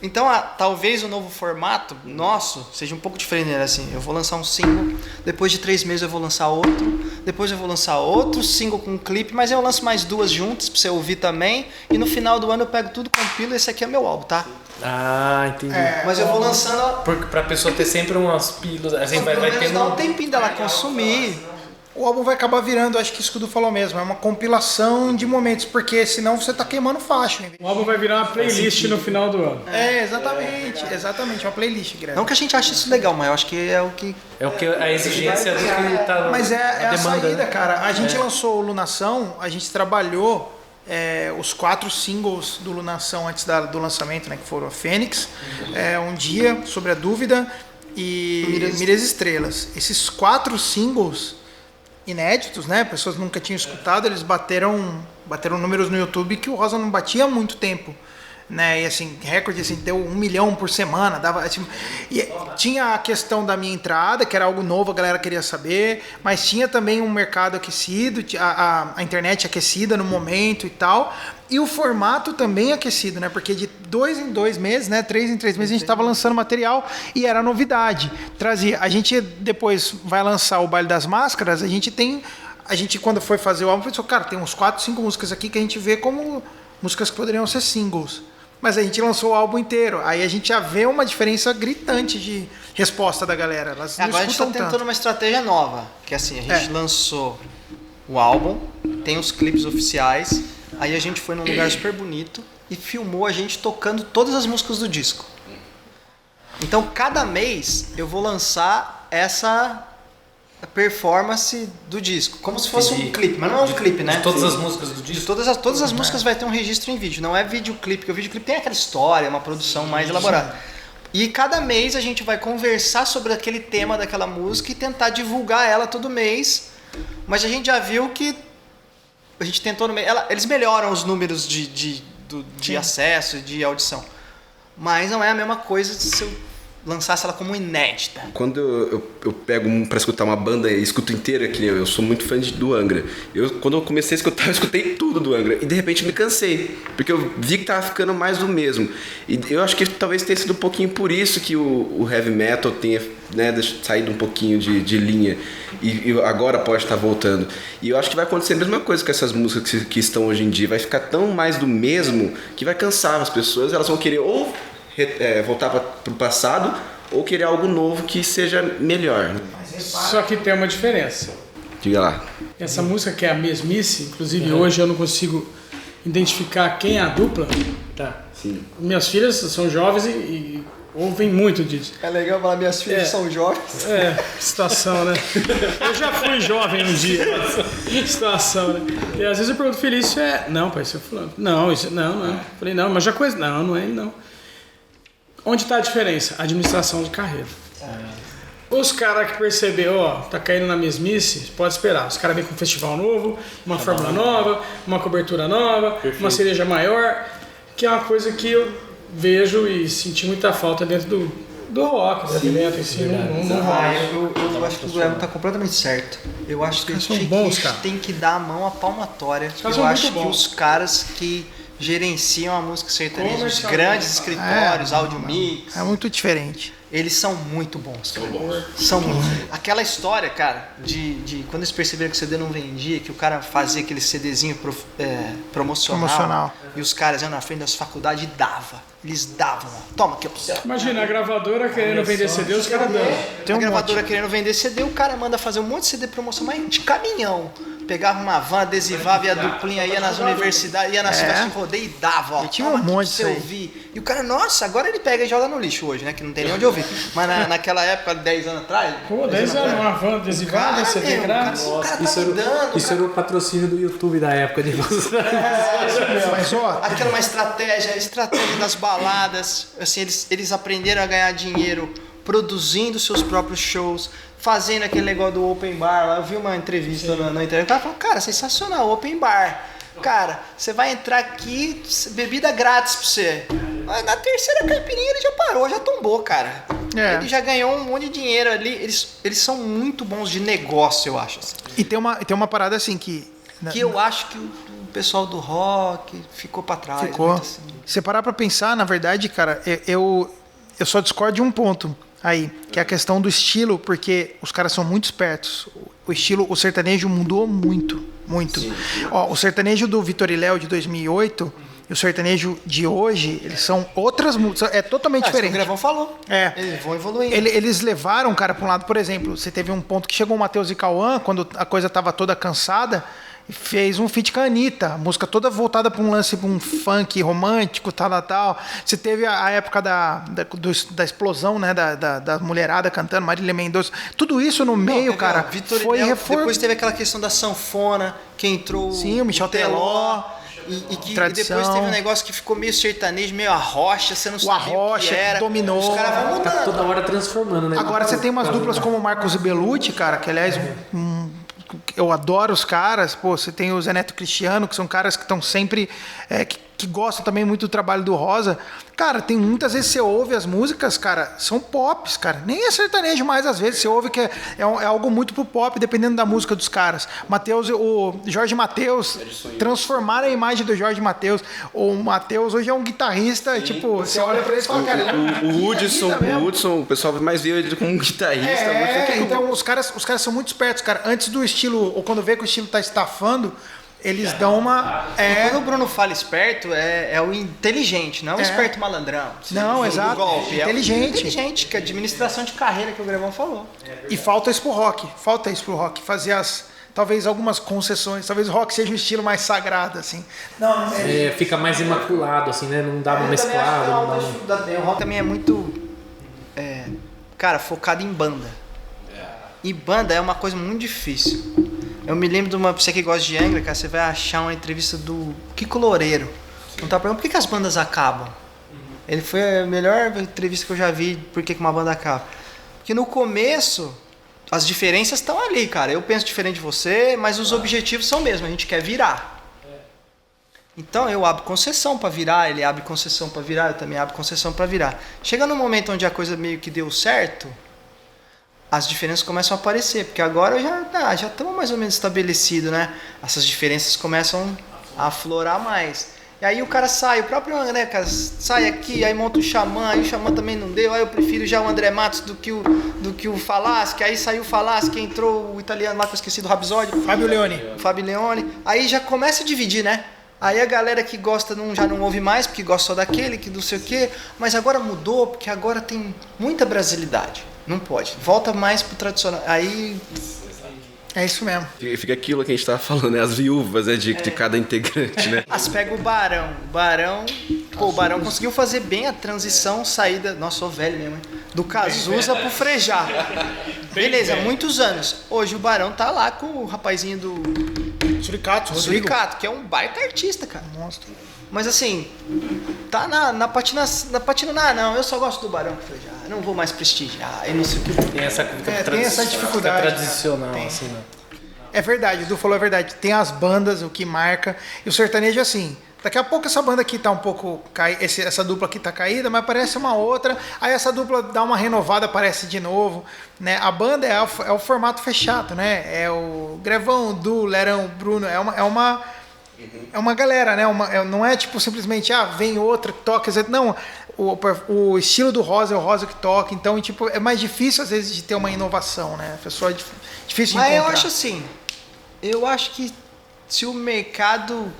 Speaker 3: Então, talvez o novo formato nosso seja um pouco diferente, né? Assim, eu vou lançar um single, depois de 3 meses eu vou lançar outro, depois eu vou lançar outro single com um clipe, mas eu lanço mais 2 juntas pra você ouvir também, e no final do ano eu pego tudo, compilo, esse aqui é meu álbum, tá?
Speaker 1: Entendi.
Speaker 3: Mas eu vou lançando...
Speaker 1: Pra pessoa ter sempre umas pílulas, assim, vai
Speaker 3: pelo menos
Speaker 1: tendo...
Speaker 3: dar um tempinho dela consumir.
Speaker 4: O álbum vai acabar virando, acho que isso que o Du falou mesmo, é uma compilação de momentos, porque senão você tá queimando faixa.
Speaker 2: O álbum vai virar uma playlist no final do ano.
Speaker 4: Exatamente, uma playlist grande.
Speaker 3: Não que a gente ache isso legal, mas eu acho que é o que...
Speaker 1: É o que a exigência do que tá
Speaker 4: Mas a
Speaker 1: demanda,
Speaker 4: saída,
Speaker 1: né?
Speaker 4: cara. A gente lançou o Lunação, a gente trabalhou os 4 singles do Lunação antes do lançamento, né, que foram a Fênix, Um Dia, Sobre a Dúvida e Milhas Estrelas. Esses 4 singles inéditos, né? Pessoas nunca tinham escutado, eles bateram números no YouTube que o Rosa não batia há muito tempo, né? E assim, recorde, assim, deu 1 milhão por semana, dava, assim, e tinha a questão da minha entrada, que era algo novo, a galera queria saber, mas tinha também um mercado aquecido, a internet aquecida no momento e tal, e o formato também aquecido, né? Porque de 2 em 2 meses, né? 3 em 3 meses a gente estava lançando material e era novidade. A gente depois vai lançar o Baile das Máscaras, a gente quando foi fazer o álbum, pensou, cara, tem uns 4, 5 músicas aqui que a gente vê como músicas que poderiam ser singles. Mas a gente lançou o álbum inteiro. Aí a gente já vê uma diferença gritante de resposta da galera. Elas não
Speaker 3: agora a gente está tentando uma estratégia nova. Que assim, a gente lançou o álbum, tem os clipes oficiais. Aí a gente foi num lugar super bonito e filmou a gente tocando todas as músicas do disco. Então cada mês eu vou lançar essa performance do disco, como se fosse um clipe, mas não é um clipe, né?
Speaker 1: De todas as músicas do disco?
Speaker 3: Todas as músicas vai ter um registro em vídeo, não é videoclipe, porque o videoclipe tem aquela história, uma produção mais elaborada. E cada mês a gente vai conversar sobre aquele tema daquela música e tentar divulgar ela todo mês, mas a gente já viu que a gente tentou no mês, eles melhoram os números de acesso e de audição, mas não é a mesma coisa se eu lançasse ela como inédita.
Speaker 5: Quando eu pego pra escutar uma banda e escuto inteira, que eu sou muito fã do Angra. Quando eu comecei a escutar, eu escutei tudo do Angra. E de repente me cansei, porque eu vi que tava ficando mais do mesmo. E eu acho que talvez tenha sido um pouquinho por isso que o heavy metal tenha, né, saído um pouquinho de linha. E agora pode estar voltando. E eu acho que vai acontecer a mesma coisa com essas músicas que estão hoje em dia. Vai ficar tão mais do mesmo que vai cansar as pessoas. Elas vão querer ou voltar para o passado ou querer algo novo que seja melhor.
Speaker 2: Só que tem uma diferença.
Speaker 5: Diga lá.
Speaker 2: Essa música que é a mesmice, inclusive hoje eu não consigo identificar quem é a dupla.
Speaker 1: Tá.
Speaker 5: Sim.
Speaker 2: Minhas filhas são jovens e ouvem muito disso.
Speaker 3: É legal falar, minhas filhas são jovens.
Speaker 2: Situação, né? Eu já fui jovem um dia. Situação, né? E às vezes eu pergunto, Felício, não, pai, isso é fulano. Não, isso não. Falei, não, mas já coisa. Não é ele, não. Onde está a diferença? Administração de carreira. Os caras que perceberam, tá caindo na mesmice, pode esperar. Os caras vêm com um festival novo, uma fórmula nova, uma cobertura nova, uma cereja maior, que é uma coisa que eu vejo e senti muita falta dentro do rock, do evento em si.
Speaker 3: Eu acho que o Guilherme tá completamente certo. Eu acho que a gente tem que dar a mão à palmatória. Eu acho que os caras que gerenciam a música sertaneja, os grandes escritórios, Audio Mix.
Speaker 4: É muito diferente.
Speaker 3: Eles são muito bons. São muito. Aquela história, cara, de quando eles perceberam que o CD não vendia, que o cara fazia aquele CDzinho promocional. E os caras iam na frente das faculdades e eles davam. Toma aqui, ó.
Speaker 2: Imagina, a gravadora querendo vender CD, os caras dão.
Speaker 3: A gravadora querendo vender CD, o cara manda fazer um monte de CD promocional, mas de caminhão. Pegava uma van, adesivava, ia a duplinha, ia nas universidades, ia nas festas de rodeio e dava, ó.
Speaker 4: E tinha um monte
Speaker 3: pra você ouvir. E o cara, nossa, agora ele pega e joga no lixo hoje, né? Que não tem nem onde ouvir. Mas naquela época, 10 anos atrás...
Speaker 2: Pô, 10 anos, uma van adesivada, CD grátis.
Speaker 1: Isso era o patrocínio do YouTube da época de vocês.
Speaker 4: Mas,
Speaker 3: aquela uma estratégia das baladas. Assim, eles aprenderam a ganhar dinheiro produzindo seus próprios shows, fazendo aquele negócio do open bar lá. Eu vi uma entrevista na internet, o cara falou, cara, sensacional, open bar. Cara, você vai entrar aqui, bebida grátis pra você. Na terceira caipirinha ele já parou, já tombou, cara. Ele já ganhou um monte de dinheiro ali. Eles são muito bons de negócio, eu acho. Assim.
Speaker 4: E tem uma parada assim que
Speaker 3: eu acho que o pessoal do rock ficou pra trás.
Speaker 4: Ficou.
Speaker 3: Assim.
Speaker 4: Se você parar pra pensar, na verdade, cara, eu só discordo de um ponto aí, que é a questão do estilo, porque os caras são muito espertos. O sertanejo mudou muito. O sertanejo do Vitor e Léo de 2008 e o sertanejo de hoje, eles são outras músicas, é totalmente diferente.
Speaker 3: O Grevão falou. Eles vão evoluindo.
Speaker 4: Eles levaram, cara, para um lado, por exemplo, você teve um ponto que chegou o Matheus e Cauã, quando a coisa estava toda cansada, e fez um feat com a Anitta, a música toda voltada para um lance, para um funk romântico, tal. Você teve a época da explosão, né, da mulherada cantando, Marília Mendonça, tudo isso no meio, cara, foi
Speaker 3: Depois teve aquela questão da sanfona, que entrou
Speaker 4: o Michel Teló.
Speaker 3: E depois teve um negócio que ficou meio sertanejo, meio arrocha, você não sabia o que era.
Speaker 4: Dominou.
Speaker 3: Os caras vão mudando.
Speaker 1: Tá toda hora transformando, né?
Speaker 4: Agora você tem umas duplas como Marcos e Belucci, cara, que aliás eu adoro os caras. Pô, você tem o Zé Neto Cristiano, que são caras que estão sempre... que gosta também muito do trabalho do Rosa, cara, tem muitas vezes você ouve as músicas, cara, são pops, cara. Nem é sertanejo mais, às vezes. Você ouve que é algo muito pro pop, dependendo da música dos caras. O Jorge Mateus, transformaram a imagem do Jorge Mateus. O Mateus hoje é um guitarrista, tipo, você olha pra ele e fala, cara...
Speaker 5: O Hudson, o pessoal mais vê ele como um guitarrista.
Speaker 4: Então os caras são muito espertos, cara. Antes do estilo, ou quando vê que o estilo tá estafando, eles dão uma...
Speaker 3: Quando o Bruno fala esperto, é o inteligente, não é o esperto malandrão.
Speaker 4: Não, exato.
Speaker 3: Golpe.
Speaker 4: Inteligente.
Speaker 3: É o inteligente, que é a administração de carreira que o Grevão falou.
Speaker 4: E falta isso pro rock. Fazer talvez algumas concessões. Talvez o rock seja um estilo mais sagrado, assim.
Speaker 1: Fica mais imaculado, assim, né? Não dá uma mesclada.
Speaker 3: O rock também é muito, cara, focado em banda. E banda é uma coisa muito difícil. Eu me lembro de você que gosta de Angra, cara, você vai achar uma entrevista do Kiko Loureiro. Não tá perguntando por que as bandas acabam. Ele foi a melhor entrevista que eu já vi por que uma banda acaba. Porque no começo, as diferenças estão ali, cara. Eu penso diferente de você, mas os objetivos são mesmo. A gente quer virar. Então eu abro concessão para virar, ele abre concessão para virar, eu também abro concessão para virar. Chega no momento onde a coisa meio que deu certo, as diferenças começam a aparecer, porque agora já estamos mais ou menos estabelecidos, né? Essas diferenças começam a aflorar mais. E aí o cara sai, o próprio Angra, né, cara, sai aqui, aí monta o Xamã, aí o Xamã também não deu, aí eu prefiro já o André Matos do que o Falaschi, aí saiu o Falaschi, entrou o italiano lá que eu esqueci do Rhapsody.
Speaker 4: Fábio
Speaker 3: Leone. Aí já começa a dividir, né? Aí a galera que gosta já não ouve mais, porque gosta só daquele, que não sei o quê, mas agora mudou, porque agora tem muita brasilidade. Não pode. Volta mais pro tradicional. Aí...
Speaker 4: É isso mesmo.
Speaker 5: Fica aquilo que a gente tava falando, né? As viúvas, né? De cada integrante, né?
Speaker 3: Pega o Barão. O Barão conseguiu fazer bem a transição, saída... Nossa, sou velho mesmo, hein? Do Cazuza pro Frejá. Beleza, muitos anos. Hoje o Barão tá lá com o rapazinho do... Suricato, que é um baita artista, cara.
Speaker 4: Monstro.
Speaker 3: Mas assim, tá na patina, não, eu só gosto do Barão que Frejá. Não vou mais prestigiar, eu não sei o que.
Speaker 1: Tem essa
Speaker 4: dificuldade
Speaker 1: tradicional, assim, né?
Speaker 4: É verdade, o Du falou a verdade. Tem as bandas, o que marca. E o sertanejo, assim, daqui a pouco essa banda aqui tá um pouco essa dupla aqui tá caída, mas aparece uma outra. Aí essa dupla dá uma renovada, aparece de novo. Né? A banda é o formato fechado, né? É o Grevão, Du, Lerão, Bruno. É uma galera, né? Não é tipo simplesmente, vem outra que toca. Não, o estilo do Rosa é o Rosa que toca. Então, tipo, é mais difícil às vezes de ter uma inovação, né? A pessoa é difícil de encontrar.
Speaker 3: Eu acho assim, eu acho que se o mercado...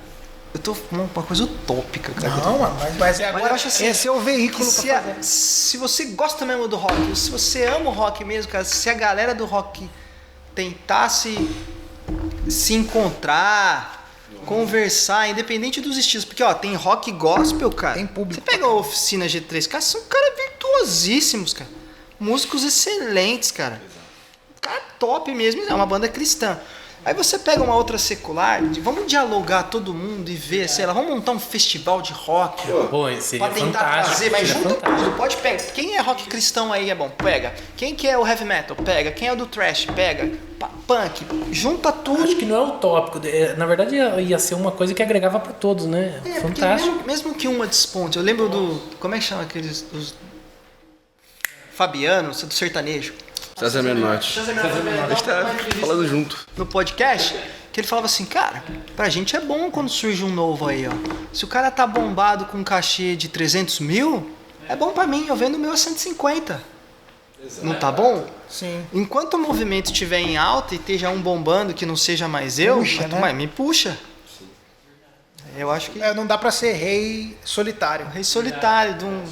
Speaker 3: Eu tô falando uma coisa utópica, cara.
Speaker 4: Não, mas agora
Speaker 3: eu acho assim,
Speaker 4: esse é o veículo pra fazer.
Speaker 3: Se você gosta mesmo do rock, se você ama o rock mesmo, cara, se a galera do rock tentasse se encontrar, conversar, independente dos estilos, porque tem rock gospel, cara.
Speaker 4: Tem público.
Speaker 3: Você pega a Oficina G3, cara, são caras virtuosíssimos, cara. Músicos excelentes, cara. Cara top mesmo, é uma banda cristã. Aí você pega uma outra secular, vamos dialogar todo mundo e ver, sei lá, vamos montar um festival de rock.
Speaker 1: Pô, seria
Speaker 3: pra tentar
Speaker 1: fantástico.
Speaker 3: trazer, mas junta tudo, pode pegar. Quem é rock cristão aí é bom, pega. Quem que é o heavy metal, pega. Quem é o do thrash, pega. Punk, junta tudo.
Speaker 1: Acho que não é utópico, na verdade ia ser uma coisa que agregava pra todos, né? Fantástico.
Speaker 3: Mesmo que uma desponte, eu lembro do, como é que chama aqueles, os Fabiano, do sertanejo.
Speaker 5: César Menotti. A gente tá falando junto.
Speaker 3: No podcast, que ele falava assim, cara, pra gente é bom quando surge um novo aí, ó. Se o cara tá bombado com um cachê de 300 mil, é bom pra mim, eu vendo o meu a 150. Exato. Não tá bom?
Speaker 4: Sim.
Speaker 3: Enquanto o movimento estiver em alta e esteja um bombando que não seja mais eu,
Speaker 4: puxa, né?
Speaker 3: Me puxa. Eu acho que...
Speaker 4: não dá pra ser rei solitário.
Speaker 3: Rei solitário de um...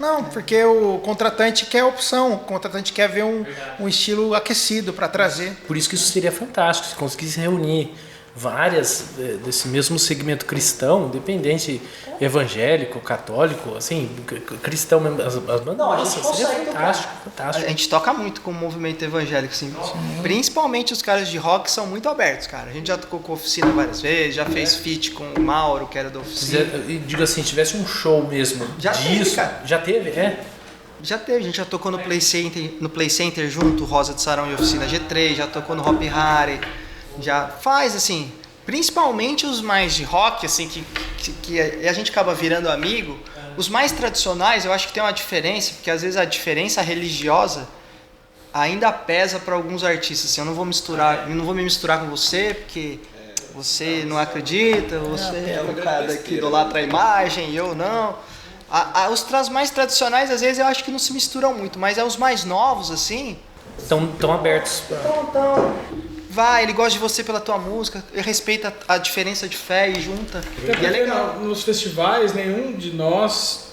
Speaker 4: Não, porque o contratante quer opção, o contratante quer ver um estilo aquecido para trazer.
Speaker 1: Por isso que isso seria fantástico, se conseguisse reunir várias desse mesmo segmento cristão, independente evangélico, católico, assim, cristão mesmo, as bandas. Nossa, seria fantástico.
Speaker 3: A gente toca muito com o movimento evangélico, assim. Principalmente os caras de rock são muito abertos, cara. A gente já tocou com a Oficina várias vezes, já fez feat com o Mauro, que era da Oficina.
Speaker 1: Digo assim, tivesse um show mesmo
Speaker 3: já
Speaker 1: disso.
Speaker 3: Teve, cara.
Speaker 1: Já teve,
Speaker 3: Já teve, a gente já tocou no Play Center junto, Rosa de Sarão e Oficina G3, já tocou no Hop Harry, já faz assim, principalmente os mais de rock, assim, que a gente acaba virando amigo, os mais tradicionais, eu acho que tem uma diferença, porque às vezes a diferença religiosa ainda pesa para alguns artistas. Assim, eu não vou me misturar com você, porque você não acredita, você é o cara que idolatra a imagem e eu não. Os mais tradicionais, às vezes, eu acho que não se misturam muito, mas os mais novos, assim...
Speaker 1: Estão abertos.
Speaker 3: Vai, ele gosta de você pela tua música, ele respeita a diferença de fé e junta.
Speaker 2: Até
Speaker 3: e é legal.
Speaker 2: Nos festivais, nenhum de nós,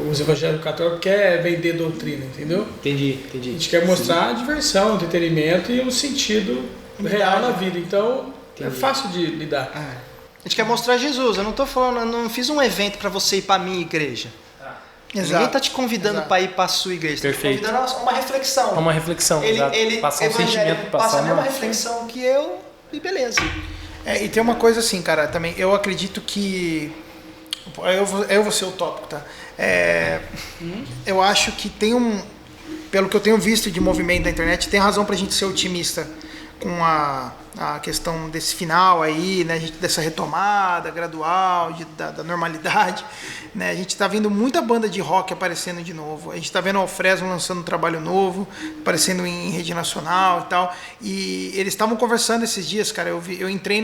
Speaker 2: os evangélicos católicos, quer vender doutrina, entendeu?
Speaker 1: Entendi.
Speaker 2: A gente quer mostrar a diversão, o entretenimento e um sentido real na vida. Então, é fácil de lidar.
Speaker 3: A gente quer mostrar Jesus. Eu não tô falando, eu não fiz um evento para você ir para minha igreja. Ninguém tá te convidando para ir para sua igreja.
Speaker 1: Perfeito.
Speaker 3: Tá te convidando a uma reflexão.
Speaker 1: Uma reflexão,
Speaker 3: Ele
Speaker 1: passar um sentimento,
Speaker 3: passa a mesma reflexão que eu e beleza.
Speaker 4: E tem uma coisa assim, cara, também, eu acredito que... Eu vou ser utópico, tá? Eu acho que tem pelo que eu tenho visto de movimento da internet, tem razão pra gente ser otimista com a questão desse final aí, né, dessa retomada gradual da normalidade, né, a gente está vendo muita banda de rock aparecendo de novo, a gente está vendo o Fresno lançando um trabalho novo, aparecendo em rede nacional e tal, e eles estavam conversando esses dias, cara, eu entrei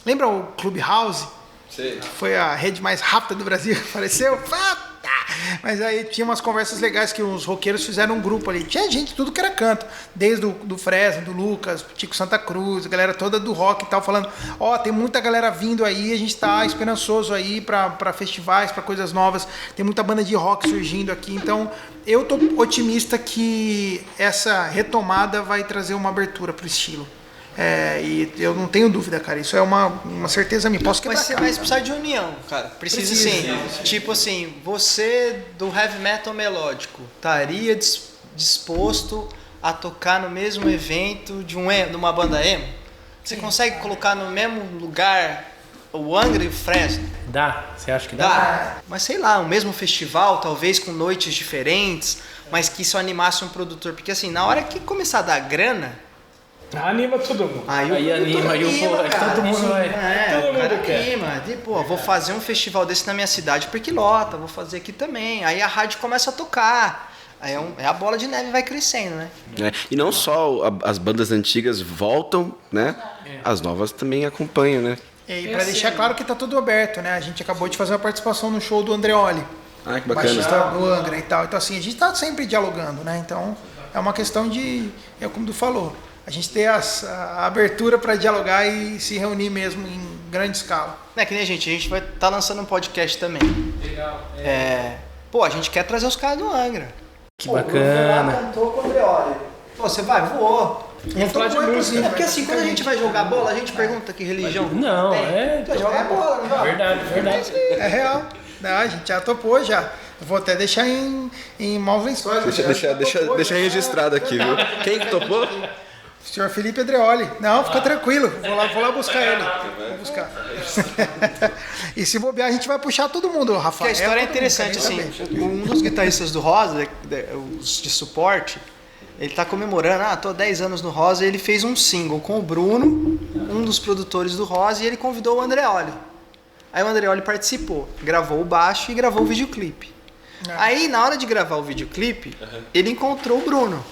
Speaker 4: lembra o Clubhouse?
Speaker 5: Sim.
Speaker 4: Foi a rede mais rápida do Brasil, apareceu, mas aí tinha umas conversas legais que os roqueiros fizeram um grupo ali. Tinha gente de tudo que era canto. Desde do Fresno, do Lucas, Tico Santa Cruz, a galera toda do rock e tal, falando, tem muita galera vindo aí, a gente tá esperançoso aí pra festivais, pra coisas novas. Tem muita banda de rock surgindo aqui. Então, eu tô otimista que essa retomada vai trazer uma abertura pro estilo. E eu não tenho dúvida, cara. Isso é uma certeza minha. Posso quebrar.
Speaker 3: Mas precisa de união, cara. Precisa sim. Tipo assim, você do heavy metal melódico estaria disposto a tocar no mesmo evento de uma banda emo? Você consegue colocar no mesmo lugar o Angra e o Fresno?
Speaker 1: Dá? Você acha que dá?
Speaker 3: Dá. Mas sei lá, o mesmo festival, talvez com noites diferentes, mas que isso animasse um produtor. Porque assim, na hora que começar a dar grana...
Speaker 2: Anima todo mundo.
Speaker 1: Aí anima, todo mundo vai.
Speaker 2: Todo mundo quer.
Speaker 3: Anima. Vou fazer um festival desse na minha cidade porque lota, vou fazer aqui também. Aí a rádio começa a tocar. Aí a bola de neve vai crescendo, né?
Speaker 5: E não só as bandas antigas voltam, né? As novas também acompanham, né?
Speaker 4: E para deixar claro que tá tudo aberto, né? A gente acabou de fazer uma participação no show do Andreoli.
Speaker 5: Que bacana.
Speaker 4: Baixista do Angra e tal. Então assim, a gente tá sempre dialogando, né? Então é uma questão de, como tu falou, a gente ter a abertura para dialogar e se reunir mesmo em grande escala.
Speaker 3: Que nem a gente vai estar lançando um podcast também.
Speaker 1: Legal.
Speaker 3: A gente quer trazer os caras do Angra.
Speaker 1: Que bacana.
Speaker 3: O cantou com o Andreoli. Você vai? Vou.
Speaker 2: Vamos falar de música.
Speaker 3: Porque assim, quando a gente vai jogar bola, a gente pergunta que religião
Speaker 1: Não,
Speaker 3: tem. Vai jogar bola, não vai?
Speaker 1: Verdade.
Speaker 4: É real. Não, a gente já topou já. Eu vou até deixar em maus lençóis.
Speaker 5: Deixa registrado aqui, viu? Quem que topou?
Speaker 4: O senhor Felipe Andreoli. Não, fica tranquilo. Vou lá buscar ele. Vou buscar. E se bobear, a gente vai puxar todo mundo, Rafael.
Speaker 3: Porque a história é interessante, assim. Um dos guitarristas do Rosa, os de suporte, ele tá comemorando, tô 10 anos no Rosa, e ele fez um single com o Bruno, um dos produtores do Rosa, e ele convidou o Andreoli. Aí o Andreoli participou, gravou o baixo e gravou o videoclipe. Aí, na hora de gravar o videoclipe, ele encontrou o Bruno.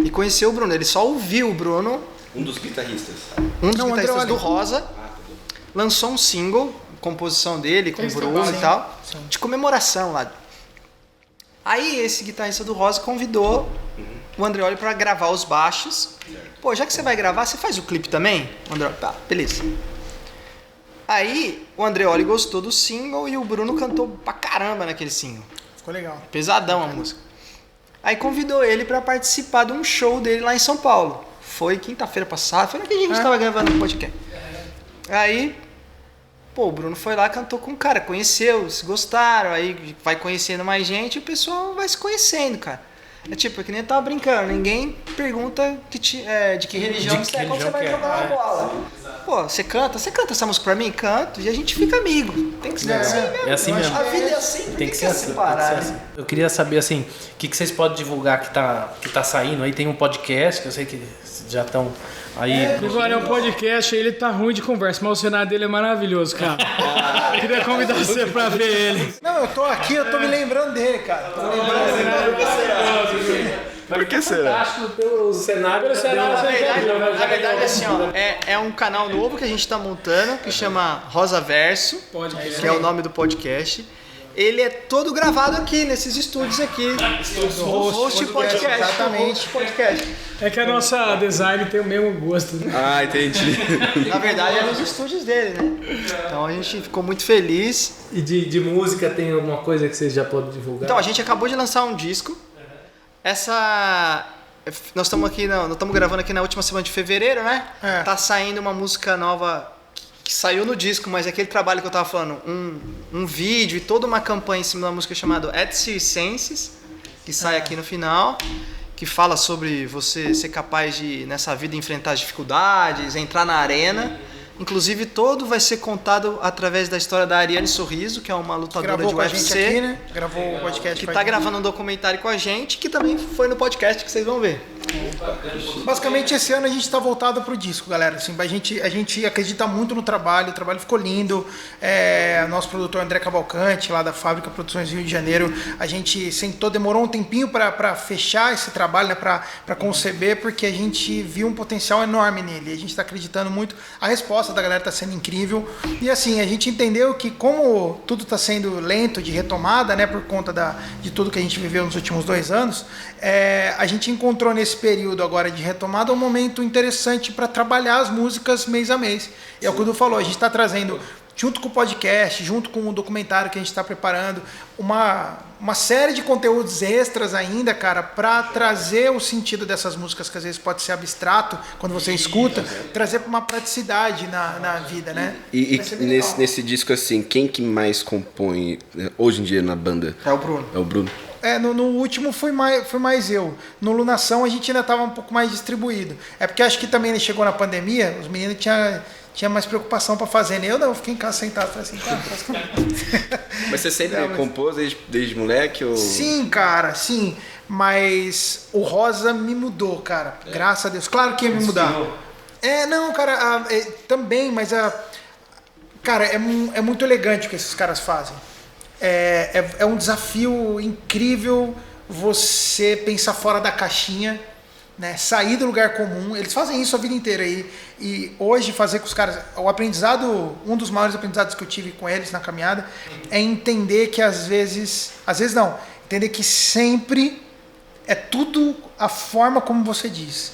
Speaker 3: E conheceu o Bruno, ele só ouviu o Bruno.
Speaker 5: Um dos guitarristas.
Speaker 3: Um dos guitarristas do Rosa. Lançou um single, composição dele, com o Bruno e tal. Sim. De comemoração lá. Aí esse guitarrista do Rosa convidou o Andreoli pra gravar os baixos. Já que você vai gravar, você faz o clipe também? O Andreoli, beleza. Aí o Andreoli gostou do single e o Bruno cantou pra caramba naquele single.
Speaker 4: Ficou legal.
Speaker 3: Pesadão a música. Aí convidou ele para participar de um show dele lá em São Paulo. Foi quinta-feira passada, foi naquele dia que a gente tava gravando um podcast. Aí, o Bruno foi lá, cantou com o cara, conheceu, se gostaram, aí vai conhecendo mais gente e o pessoal vai se conhecendo, cara. É que nem eu tava brincando, ninguém pergunta de que religião você é quando você vai jogar uma bola. pô, você canta essa música pra mim? Canto. E a gente fica amigo. Tem que ser assim mesmo.
Speaker 1: É assim mesmo.
Speaker 3: A vida é assim,
Speaker 1: Tem que ser assim. Eu queria saber, assim, o que vocês podem divulgar que tá saindo. Aí tem um podcast, que eu sei que já estão aí.
Speaker 2: Agora é um podcast, ele tá ruim de conversa, mas o cenário dele é maravilhoso, cara. Queria convidar você pra ver ele.
Speaker 4: Não, eu tô aqui, eu tô me lembrando dele, cara. Tô lembrando dele.
Speaker 5: Por que será?
Speaker 1: Pelo cenário.
Speaker 3: Na verdade, assim, ó, é um canal novo que a gente tá montando, que chama Rosa Verso, que é o nome do podcast. Ele é todo gravado aqui, nesses estúdios aqui. Host podcast. Exatamente. Podcast.
Speaker 2: É que a nossa design tem o mesmo gosto.
Speaker 5: Ah, entendi.
Speaker 3: Na verdade, é nos estúdios dele, né? Então a gente ficou muito feliz.
Speaker 1: E de música tem alguma coisa que vocês já podem divulgar?
Speaker 3: Então, a gente acabou de lançar um disco. Nós estamos gravando aqui na última semana de fevereiro, né?
Speaker 4: É.
Speaker 3: Tá saindo uma música nova que saiu no disco, mas aquele trabalho que eu tava falando, um vídeo e toda uma campanha em cima da música chamada Et Circenses, que sai aqui no final, que fala sobre você ser capaz de, nessa vida, enfrentar as dificuldades, entrar na arena. Inclusive, todo vai ser contado através da história da Ariane Sorriso, que é uma lutadora
Speaker 4: Gravou
Speaker 3: de
Speaker 4: com a
Speaker 3: UFC.
Speaker 4: gente aqui, né? Gravou o podcast.
Speaker 3: Que tá gravando um documentário com a gente, que também foi no podcast que vocês vão ver.
Speaker 4: Basicamente, esse ano a gente está voltado pro disco, galera. Assim, a gente acredita muito no trabalho, o trabalho ficou lindo. Nosso produtor André Cavalcante, lá da Fábrica Produções Rio de Janeiro, a gente sentou, demorou um tempinho para fechar esse trabalho, né, para conceber, porque a gente viu um potencial enorme nele. A gente está acreditando muito. A resposta da galera está sendo incrível. E assim, a gente entendeu que, como tudo está sendo lento de retomada, né, por conta de tudo que a gente viveu nos últimos 2 anos, a gente encontrou nesse período agora de retomada um momento interessante para trabalhar as músicas mês a mês. E é o que o Du falou, a gente está trazendo, junto com o podcast, junto com o documentário que a gente está preparando, uma série de conteúdos extras ainda, cara, para trazer o sentido dessas músicas, que às vezes pode ser abstrato quando você escuta, trazer para uma praticidade na vida, né?
Speaker 5: E nesse disco, assim, quem que mais compõe hoje em dia na banda?
Speaker 3: É o Bruno.
Speaker 5: É o Bruno.
Speaker 4: No último fui mais eu. No Lunação a gente ainda estava um pouco mais distribuído. É porque acho que também chegou na pandemia, os meninos tinha mais preocupação para fazer, né? Eu fiquei em casa sentado, falei assim, tá,
Speaker 5: Mas você sempre compôs desde moleque? Ou...
Speaker 4: Sim, cara, sim. Mas o Rosa me mudou, cara. Graças a Deus. Claro que ia me mudar. Não, cara, também, mas cara, é muito elegante o que esses caras fazem. É um desafio incrível você pensar fora da caixinha, né? Sair do lugar comum. Eles fazem isso a vida inteira aí. E hoje fazer com os caras, um dos maiores aprendizados que eu tive com eles na caminhada é entender que às vezes não, entender que sempre é tudo a forma como você diz.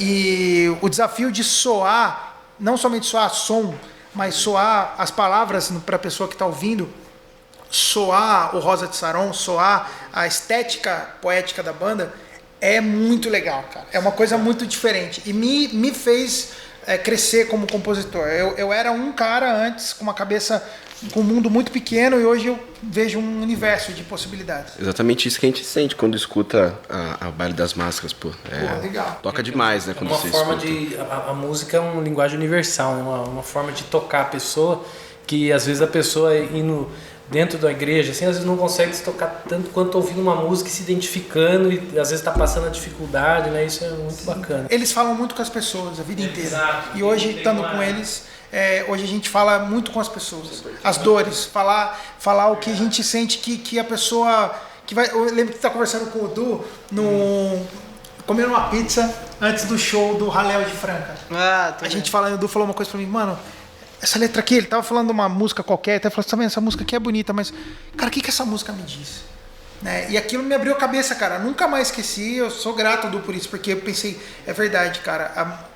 Speaker 4: E o desafio de soar, não somente soar som, mas soar as palavras para a pessoa que está ouvindo, soar o Rosa de Saron, soar a estética poética da banda, é muito legal, cara. É uma coisa muito diferente. E me fez crescer como compositor. Eu era um cara antes com uma cabeça, com um mundo muito pequeno, e hoje eu vejo um universo de possibilidades.
Speaker 5: Exatamente isso que a gente sente quando escuta a Baile das Máscaras, pô.
Speaker 4: Legal.
Speaker 5: Toca demais, né? Quando
Speaker 1: Uma
Speaker 5: você
Speaker 1: forma
Speaker 5: escuta.
Speaker 1: a música é uma linguagem universal, né? Uma forma de tocar a pessoa, que às vezes a pessoa indo dentro da igreja, assim, às vezes não consegue se tocar tanto quanto ouvindo uma música e se identificando, e às vezes está passando a dificuldade, né? Isso é muito bacana.
Speaker 4: Eles falam muito com as pessoas a vida inteira.
Speaker 1: Exato.
Speaker 4: E hoje, estando com eles, hoje a gente fala muito com as pessoas. As dores, falar o que a gente sente que a pessoa... Eu lembro que você está conversando com o Du, comendo uma pizza antes do show do Raléu de Franca. A gente falando, o Du falou uma coisa pra mim, mano, essa letra aqui, ele tava falando de uma música qualquer, até falou, tá vendo, essa música aqui é bonita, mas, cara, o que essa música me diz? Né? E aquilo me abriu a cabeça, cara, nunca mais esqueci, eu sou grato, Du, por isso, porque eu pensei, é verdade, cara,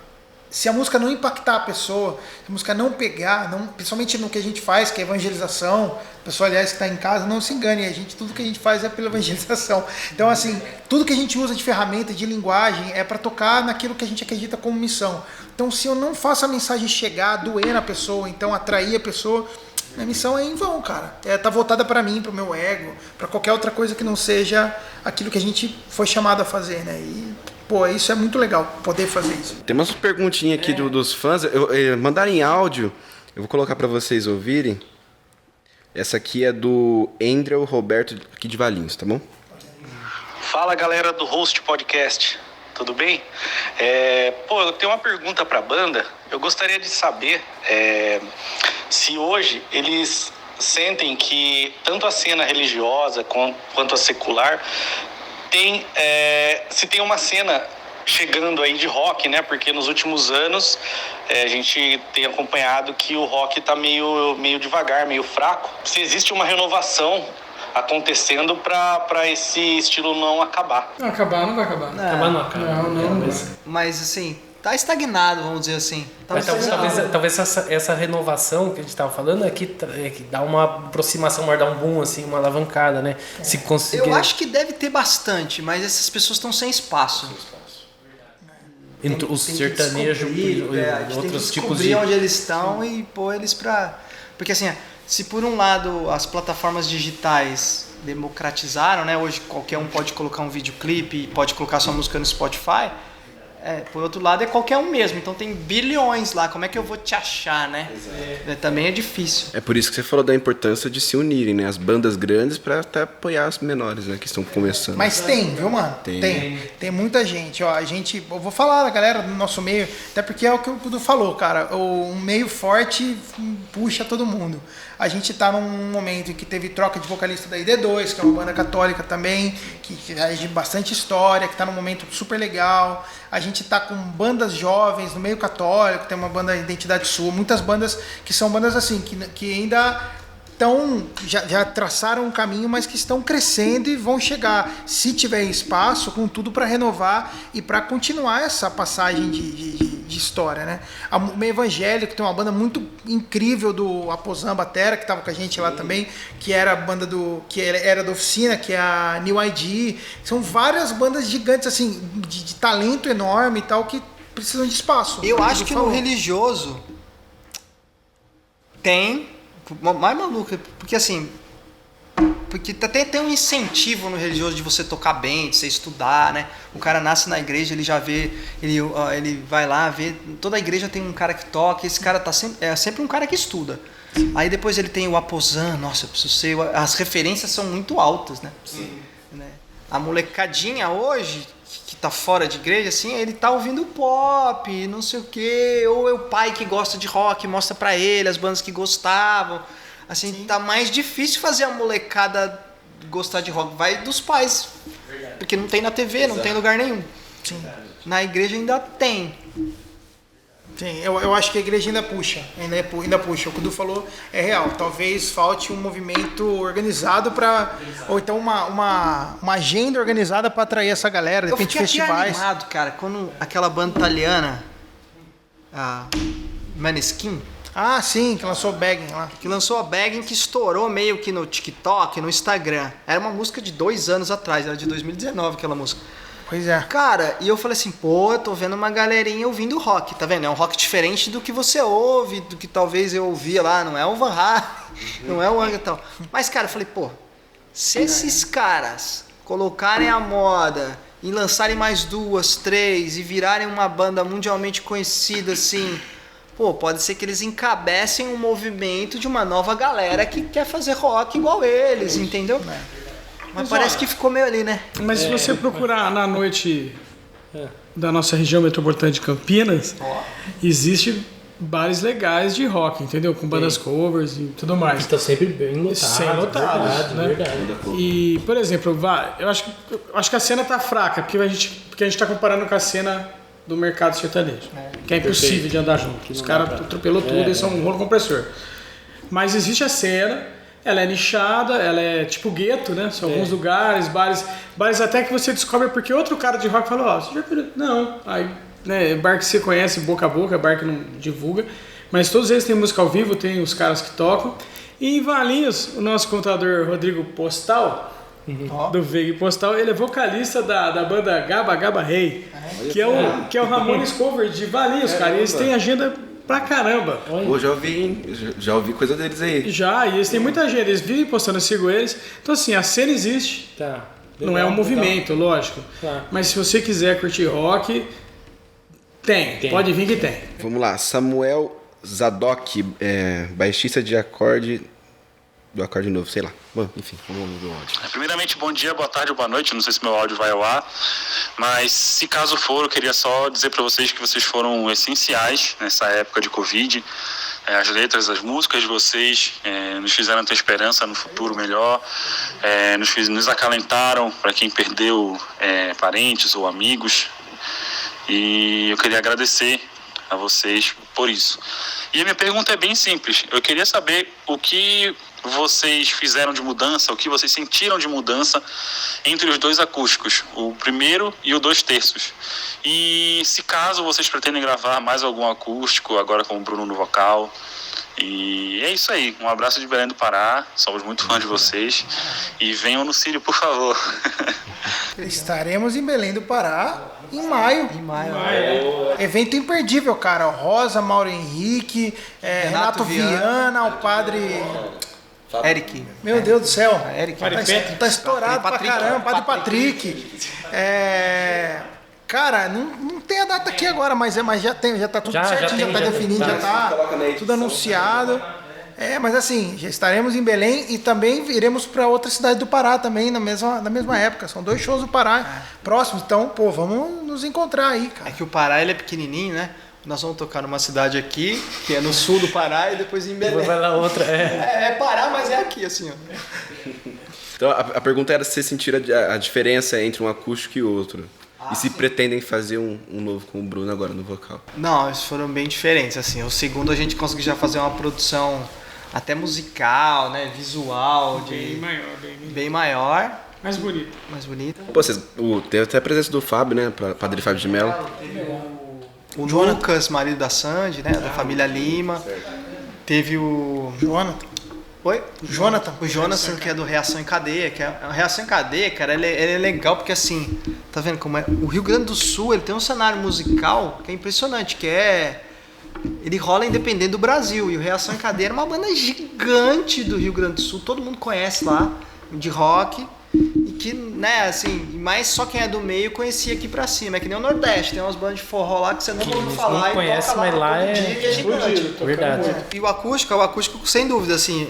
Speaker 4: se a música não impactar a pessoa, se a música não pegar, principalmente no que a gente faz, que é evangelização, a pessoa, aliás, que está em casa, não se engane, tudo que a gente faz é pela evangelização. Então, assim, tudo que a gente usa de ferramenta, de linguagem, é para tocar naquilo que a gente acredita como missão. Então, se eu não faço a mensagem chegar, doer na pessoa, então atrair a pessoa, minha missão é em vão, cara. Tá voltada para mim, para o meu ego, para qualquer outra coisa que não seja aquilo que a gente foi chamado a fazer, né? E Pô, isso é muito legal, poder fazer isso.
Speaker 5: Tem umas perguntinhas aqui dos fãs. Mandaram em áudio, eu vou colocar pra vocês ouvirem. Essa aqui é do Andrew Roberto, aqui de Valinhos, tá bom?
Speaker 6: Fala, galera do Host Podcast, tudo bem? Eu tenho uma pergunta pra banda. Eu gostaria de saber se hoje eles sentem que tanto a cena religiosa quanto a secular se tem uma cena chegando aí de rock, né? Porque nos últimos anos a gente tem acompanhado que o rock tá meio devagar, meio fraco. Se existe uma renovação acontecendo para esse estilo não acabar.
Speaker 2: Não vai acabar.
Speaker 1: Acabar não acaba.
Speaker 2: Não.
Speaker 3: Mas assim, tá estagnado, vamos dizer assim.
Speaker 1: Mas talvez essa renovação que a gente estava falando é que dá uma aproximação, dá um boom, assim, uma alavancada, né? Se conseguir...
Speaker 3: Eu acho que deve ter bastante, mas essas pessoas estão sem espaço.
Speaker 1: Os sertanejos e outros tipos de...
Speaker 3: descobrir onde eles estão e pôr eles pra... Porque assim, se por um lado as plataformas digitais democratizaram, né? Hoje qualquer um pode colocar um videoclipe e pode colocar sua música no Spotify. Por outro lado é qualquer um mesmo, então tem bilhões lá, como é que eu vou te achar, né? Também é difícil.
Speaker 5: É por isso que você falou da importância de se unirem, né? As bandas grandes pra até apoiar as menores, né? Que estão começando.
Speaker 4: Mas tem, viu, mano? Tem muita gente, ó. Eu vou falar da galera do nosso meio, até porque é o que o Dudu falou, cara. O meio forte puxa todo mundo. A gente tá num momento em que teve troca de vocalista da ID2, que é uma banda católica também, que é de bastante história, que tá num momento super legal. A gente tá com bandas jovens no meio católico, tem uma banda Identidade Sua, muitas bandas que são bandas assim, que ainda já traçaram um caminho, mas que estão crescendo e vão chegar, se tiver espaço, com tudo para renovar e para continuar essa passagem de história, né? O meio evangélico tem uma banda muito incrível do Aposan Batera, que estava com a gente lá também, que era a banda que era da Oficina, que é a New ID. São várias bandas gigantes, assim, de talento enorme e tal, que precisam de espaço.
Speaker 3: Eu acho que no religioso tem... mais maluco, porque assim, porque até tem um incentivo no religioso de você tocar bem, de você estudar, né? O cara nasce na igreja, ele já vê, ele vai lá, vê, toda a igreja tem um cara que toca, esse cara é sempre um cara que estuda. Aí depois ele tem o Aposan, nossa, eu preciso ser, as referências são muito altas, né? Sim. Né? A molecadinha hoje, que tá fora de igreja, assim, ele tá ouvindo pop, não sei o quê, ou é o pai que gosta de rock, mostra pra ele as bandas que gostavam, assim, sim. Tá mais difícil fazer a molecada gostar de rock, vai dos pais, porque não tem na TV, não tem lugar nenhum. Sim. Na igreja ainda tem.
Speaker 4: Sim, eu acho que a igreja ainda puxa, o que o Du falou é real, talvez falte um movimento organizado ou então uma agenda organizada para atrair essa galera, de repente festivais. Eu fiquei
Speaker 3: animado, cara, quando aquela banda italiana, a Maneskin,
Speaker 4: sim, que lançou Begging lá.
Speaker 3: Que lançou a Begging, que estourou meio que no TikTok, no Instagram. Era uma música de 2 anos atrás, era de 2019 aquela música.
Speaker 4: Pois é.
Speaker 3: Cara, e eu falei assim, eu tô vendo uma galerinha ouvindo rock, tá vendo? É um rock diferente do que você ouve, do que talvez eu ouvia lá, não é o Van Halen, não é o Angra e tal. Mas, cara, eu falei, se esses caras colocarem a moda e lançarem mais 2, 3 e virarem uma banda mundialmente conhecida, assim, pode ser que eles encabecem um movimento de uma nova galera que quer fazer rock igual eles, entendeu? Mas parece que ficou meio ali, né?
Speaker 2: Mas se você procurar na noite da nossa região metropolitana de Campinas, existe bares legais de rock, entendeu? Com bandas covers e tudo mais.
Speaker 1: Está sempre bem lotado.
Speaker 2: Sem lotado, né? Verdade. E, por exemplo, eu acho que a cena tá fraca, porque a gente tá comparando com a cena do mercado sertanejo, que é impossível de andar junto. Os caras atropelou tudo, eles são um rolo compressor. Mas existe a cena... Ela é nichada, ela é tipo gueto, né? São alguns lugares, bares até que você descobre porque outro cara de rock falou, você já viu? Não. Aí, né, bar que você conhece boca a boca, bar que não divulga. Mas todos eles têm música ao vivo, tem os caras que tocam. E em Valinhos, o nosso contador Rodrigo Postal, do Veig Postal, ele é vocalista da banda Gaba Gaba Rei, que é o Ramones Cover de Valinhos, cara. E eles têm agenda... pra caramba.
Speaker 5: Já ouvi coisa deles aí.
Speaker 2: E eles têm muita gente, eles vivem postando, eu sigo eles. Então assim, a cena existe.
Speaker 1: Tá.
Speaker 2: Não é um movimento, lógico.
Speaker 1: Claro.
Speaker 2: Mas se você quiser curtir rock, tem. Pode vir que tem.
Speaker 5: Vamos lá, Samuel Zadok, baixista de acorde, do acorde novo, sei lá. Bom, enfim, vamos ver o áudio.
Speaker 6: Primeiramente, bom dia, boa tarde ou boa noite. Não sei se meu áudio vai ao ar, mas se caso for, eu queria só dizer para vocês que vocês foram essenciais nessa época de Covid. As letras, as músicas de vocês nos fizeram ter esperança no futuro melhor, nos acalentaram para quem perdeu parentes ou amigos. E eu queria agradecer a vocês por isso. E a minha pergunta é bem simples. Eu queria saber o que vocês fizeram de mudança, o que vocês sentiram de mudança entre os dois acústicos, o primeiro e o 2/3. E se caso vocês pretendem gravar mais algum acústico, agora com o Bruno no vocal. E é isso aí. Um abraço de Belém do Pará. Somos muito fãs de vocês. E venham no Círio, por favor.
Speaker 4: Estaremos em Belém do Pará em maio. Evento imperdível, cara. Rosa, Mauro Henrique, Renato Viana, o padre...
Speaker 3: Eric.
Speaker 4: Meu Deus do céu.
Speaker 3: Eric.
Speaker 4: Tá estourado pra caramba. Padre Patrick. Cara, não tem a data aqui agora, mas já tá tudo certinho, já tá definido, já tá tudo anunciado. Mas assim, já estaremos em Belém e também iremos para outra cidade do Pará também na mesma época. São 2 shows do Pará próximos, então, vamos nos encontrar aí, cara.
Speaker 3: É que o Pará ele é pequenininho, né? Nós vamos tocar numa cidade aqui, que é no sul do Pará, e depois em Belém.
Speaker 1: Vai lá outra,
Speaker 3: É Pará, mas é aqui, assim, ó.
Speaker 5: Então, a pergunta era se vocês sentiram a diferença entre um acústico e outro. E se pretendem fazer um novo com o Bruno agora no vocal.
Speaker 3: Não, eles foram bem diferentes, assim. O segundo a gente conseguiu já fazer uma produção até musical, né? Visual, bem maior.
Speaker 2: Mais bonito.
Speaker 3: Mais bonita.
Speaker 5: Pô, teve até a presença do Fábio, né? Padre Fábio de Mello.
Speaker 3: O Lucas, marido da Sandy, né? Da família Lima. Teve o...
Speaker 4: Jonathan.
Speaker 3: Oi?
Speaker 4: Jonathan.
Speaker 3: O Jonathan, que é do Reação em Cadeia. Que a Reação em Cadeia, cara, ele é legal porque, assim, tá vendo como é? O Rio Grande do Sul, ele tem um cenário musical que é impressionante, que ele rola independente do Brasil. E o Reação em Cadeia era uma banda gigante do Rio Grande do Sul. Todo mundo conhece lá, de rock. E que, né, assim, mas só quem é do meio conhecia aqui pra cima. É que nem o Nordeste, tem umas bandas de forró lá que você nunca ouviu falar.
Speaker 1: Não conhece, mas lá é
Speaker 3: gigante.
Speaker 1: Verdade.
Speaker 3: E o acústico, sem dúvida, assim,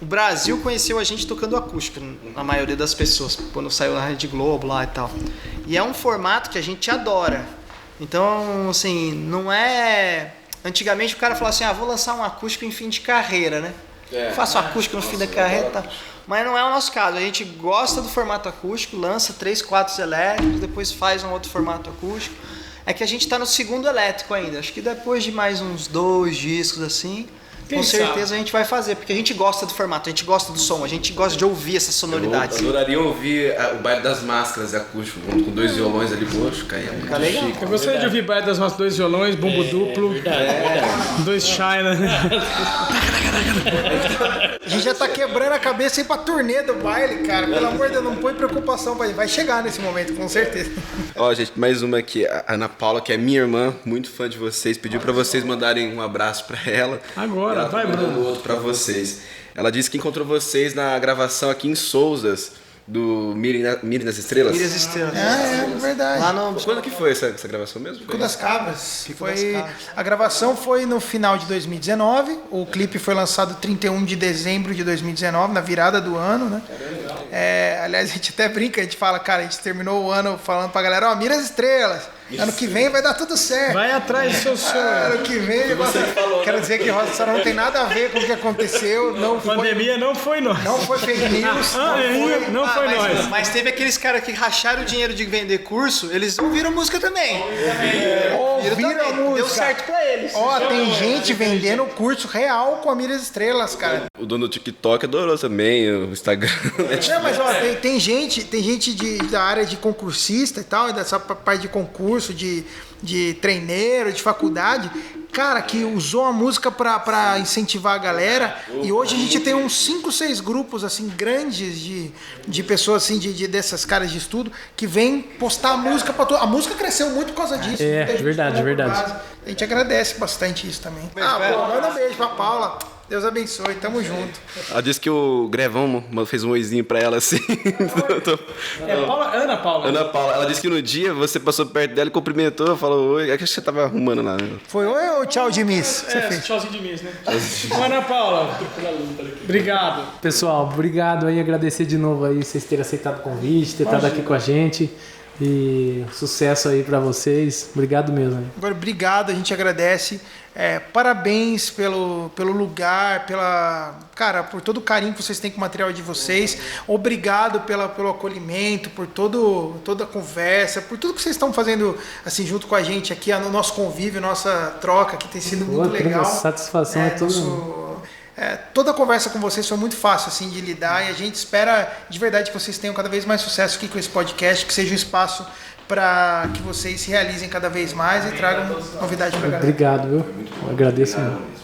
Speaker 3: o Brasil conheceu a gente tocando acústico, na maioria das pessoas, quando saiu na Rede Globo lá e tal. E é um formato que a gente adora. Então, assim, não é... Antigamente o cara falava assim, vou lançar um acústico em fim de carreira, né? Faço acústico no fim da carreira e tal. Mas não é o nosso caso. A gente gosta do formato acústico, lança 3, 4 elétricos, depois faz um outro formato acústico. É que a gente está no segundo elétrico ainda. Acho que depois de mais uns 2 discos assim, com certeza a gente vai fazer. Porque a gente gosta do formato, a gente gosta do som, a gente gosta de ouvir essas sonoridades.
Speaker 5: Eu adoraria ouvir o Baile das Máscaras acústico, com 2 violões ali, poxa, cara, é muito
Speaker 3: legal.
Speaker 5: chique.
Speaker 2: Eu gostaria de ouvir Baile das Máscaras, 2 violões, bumbo duplo, 2 China.
Speaker 4: A gente já tá quebrando a cabeça aí pra turnê do baile, cara. Pelo amor de Deus, não põe preocupação pra gente. Vai chegar nesse momento, com certeza.
Speaker 5: Ó, gente, mais uma aqui. A Ana Paula, que é minha irmã, muito fã de vocês, pediu pra vocês mandarem um abraço pra ela.
Speaker 2: Agora,
Speaker 5: ela
Speaker 2: vai,
Speaker 5: tá mandando
Speaker 2: Bruno.
Speaker 5: outro pra vocês. Ela disse que encontrou vocês na gravação aqui em Souzas, do Mirem nas Estrelas.
Speaker 3: Mirem nas Estrelas.
Speaker 4: É verdade.
Speaker 3: Lá no...
Speaker 5: Quando que foi essa gravação mesmo?
Speaker 4: Pico das Cabras. A gravação foi no final de 2019. O clipe foi lançado 31 de dezembro de 2019, na virada do ano, né? Aliás, a gente até brinca, a gente fala, cara, a gente terminou o ano falando pra galera, mira as estrelas. Ano que vem vai dar tudo certo.
Speaker 2: Vai atrás do seu sonho.
Speaker 4: Ano que vem, quero dizer que Rosa Sarão não tem nada a ver com o que aconteceu.
Speaker 2: Pandemia não foi nós.
Speaker 4: Não foi fake news.
Speaker 2: Não foi nós.
Speaker 3: Mas teve aqueles caras que racharam o dinheiro de vender curso, eles ouviram música também.
Speaker 4: Ouviram a música.
Speaker 3: Deu certo pra eles.
Speaker 4: Tem gente vendendo curso real com a Mira as Estrelas, cara.
Speaker 5: O dono do TikTok adorou também, o Instagram.
Speaker 4: Não, mas tem gente da área de concursista e tal, dessa parte de concurso, de treineiro, de faculdade, cara, que usou a música pra incentivar a galera. E hoje a gente tem uns 5, 6 grupos assim grandes de pessoas assim dessas caras de estudo que vêm postar a música pra todo. A música cresceu muito por causa disso.
Speaker 1: Verdade.
Speaker 4: A gente agradece bastante isso também. Manda um beijo pra Paula. Deus abençoe, tamo junto.
Speaker 5: Ela disse que o Grevão fez um oizinho pra ela assim.
Speaker 2: Ana Paula.
Speaker 5: Ana Paula, ela disse que no dia você passou perto dela e cumprimentou, falou oi. É que você tava arrumando lá, né?
Speaker 4: Foi oi ou tchau de Miss?
Speaker 2: Tchauzinho de Miss, né? Ana Paula, obrigado.
Speaker 1: Pessoal, obrigado aí, agradecer de novo aí vocês terem aceitado o convite, ter estado aqui com a gente. E sucesso aí pra vocês. Obrigado mesmo.
Speaker 4: Agora, obrigado, a gente agradece. Parabéns pelo lugar, por todo o carinho que vocês têm com o material de vocês. Obrigado pelo acolhimento, por toda a conversa, por tudo que vocês estão fazendo assim junto com a gente aqui, no nosso convívio, nossa troca, que tem sido muito legal.
Speaker 1: Satisfação é toda.
Speaker 4: Toda a conversa com vocês foi muito fácil assim de lidar e a gente espera de verdade que vocês tenham cada vez mais sucesso aqui com esse podcast, que seja um espaço para que vocês se realizem cada vez mais e tragam novidade para a galera.
Speaker 1: Obrigado, viu? Eu agradeço muito.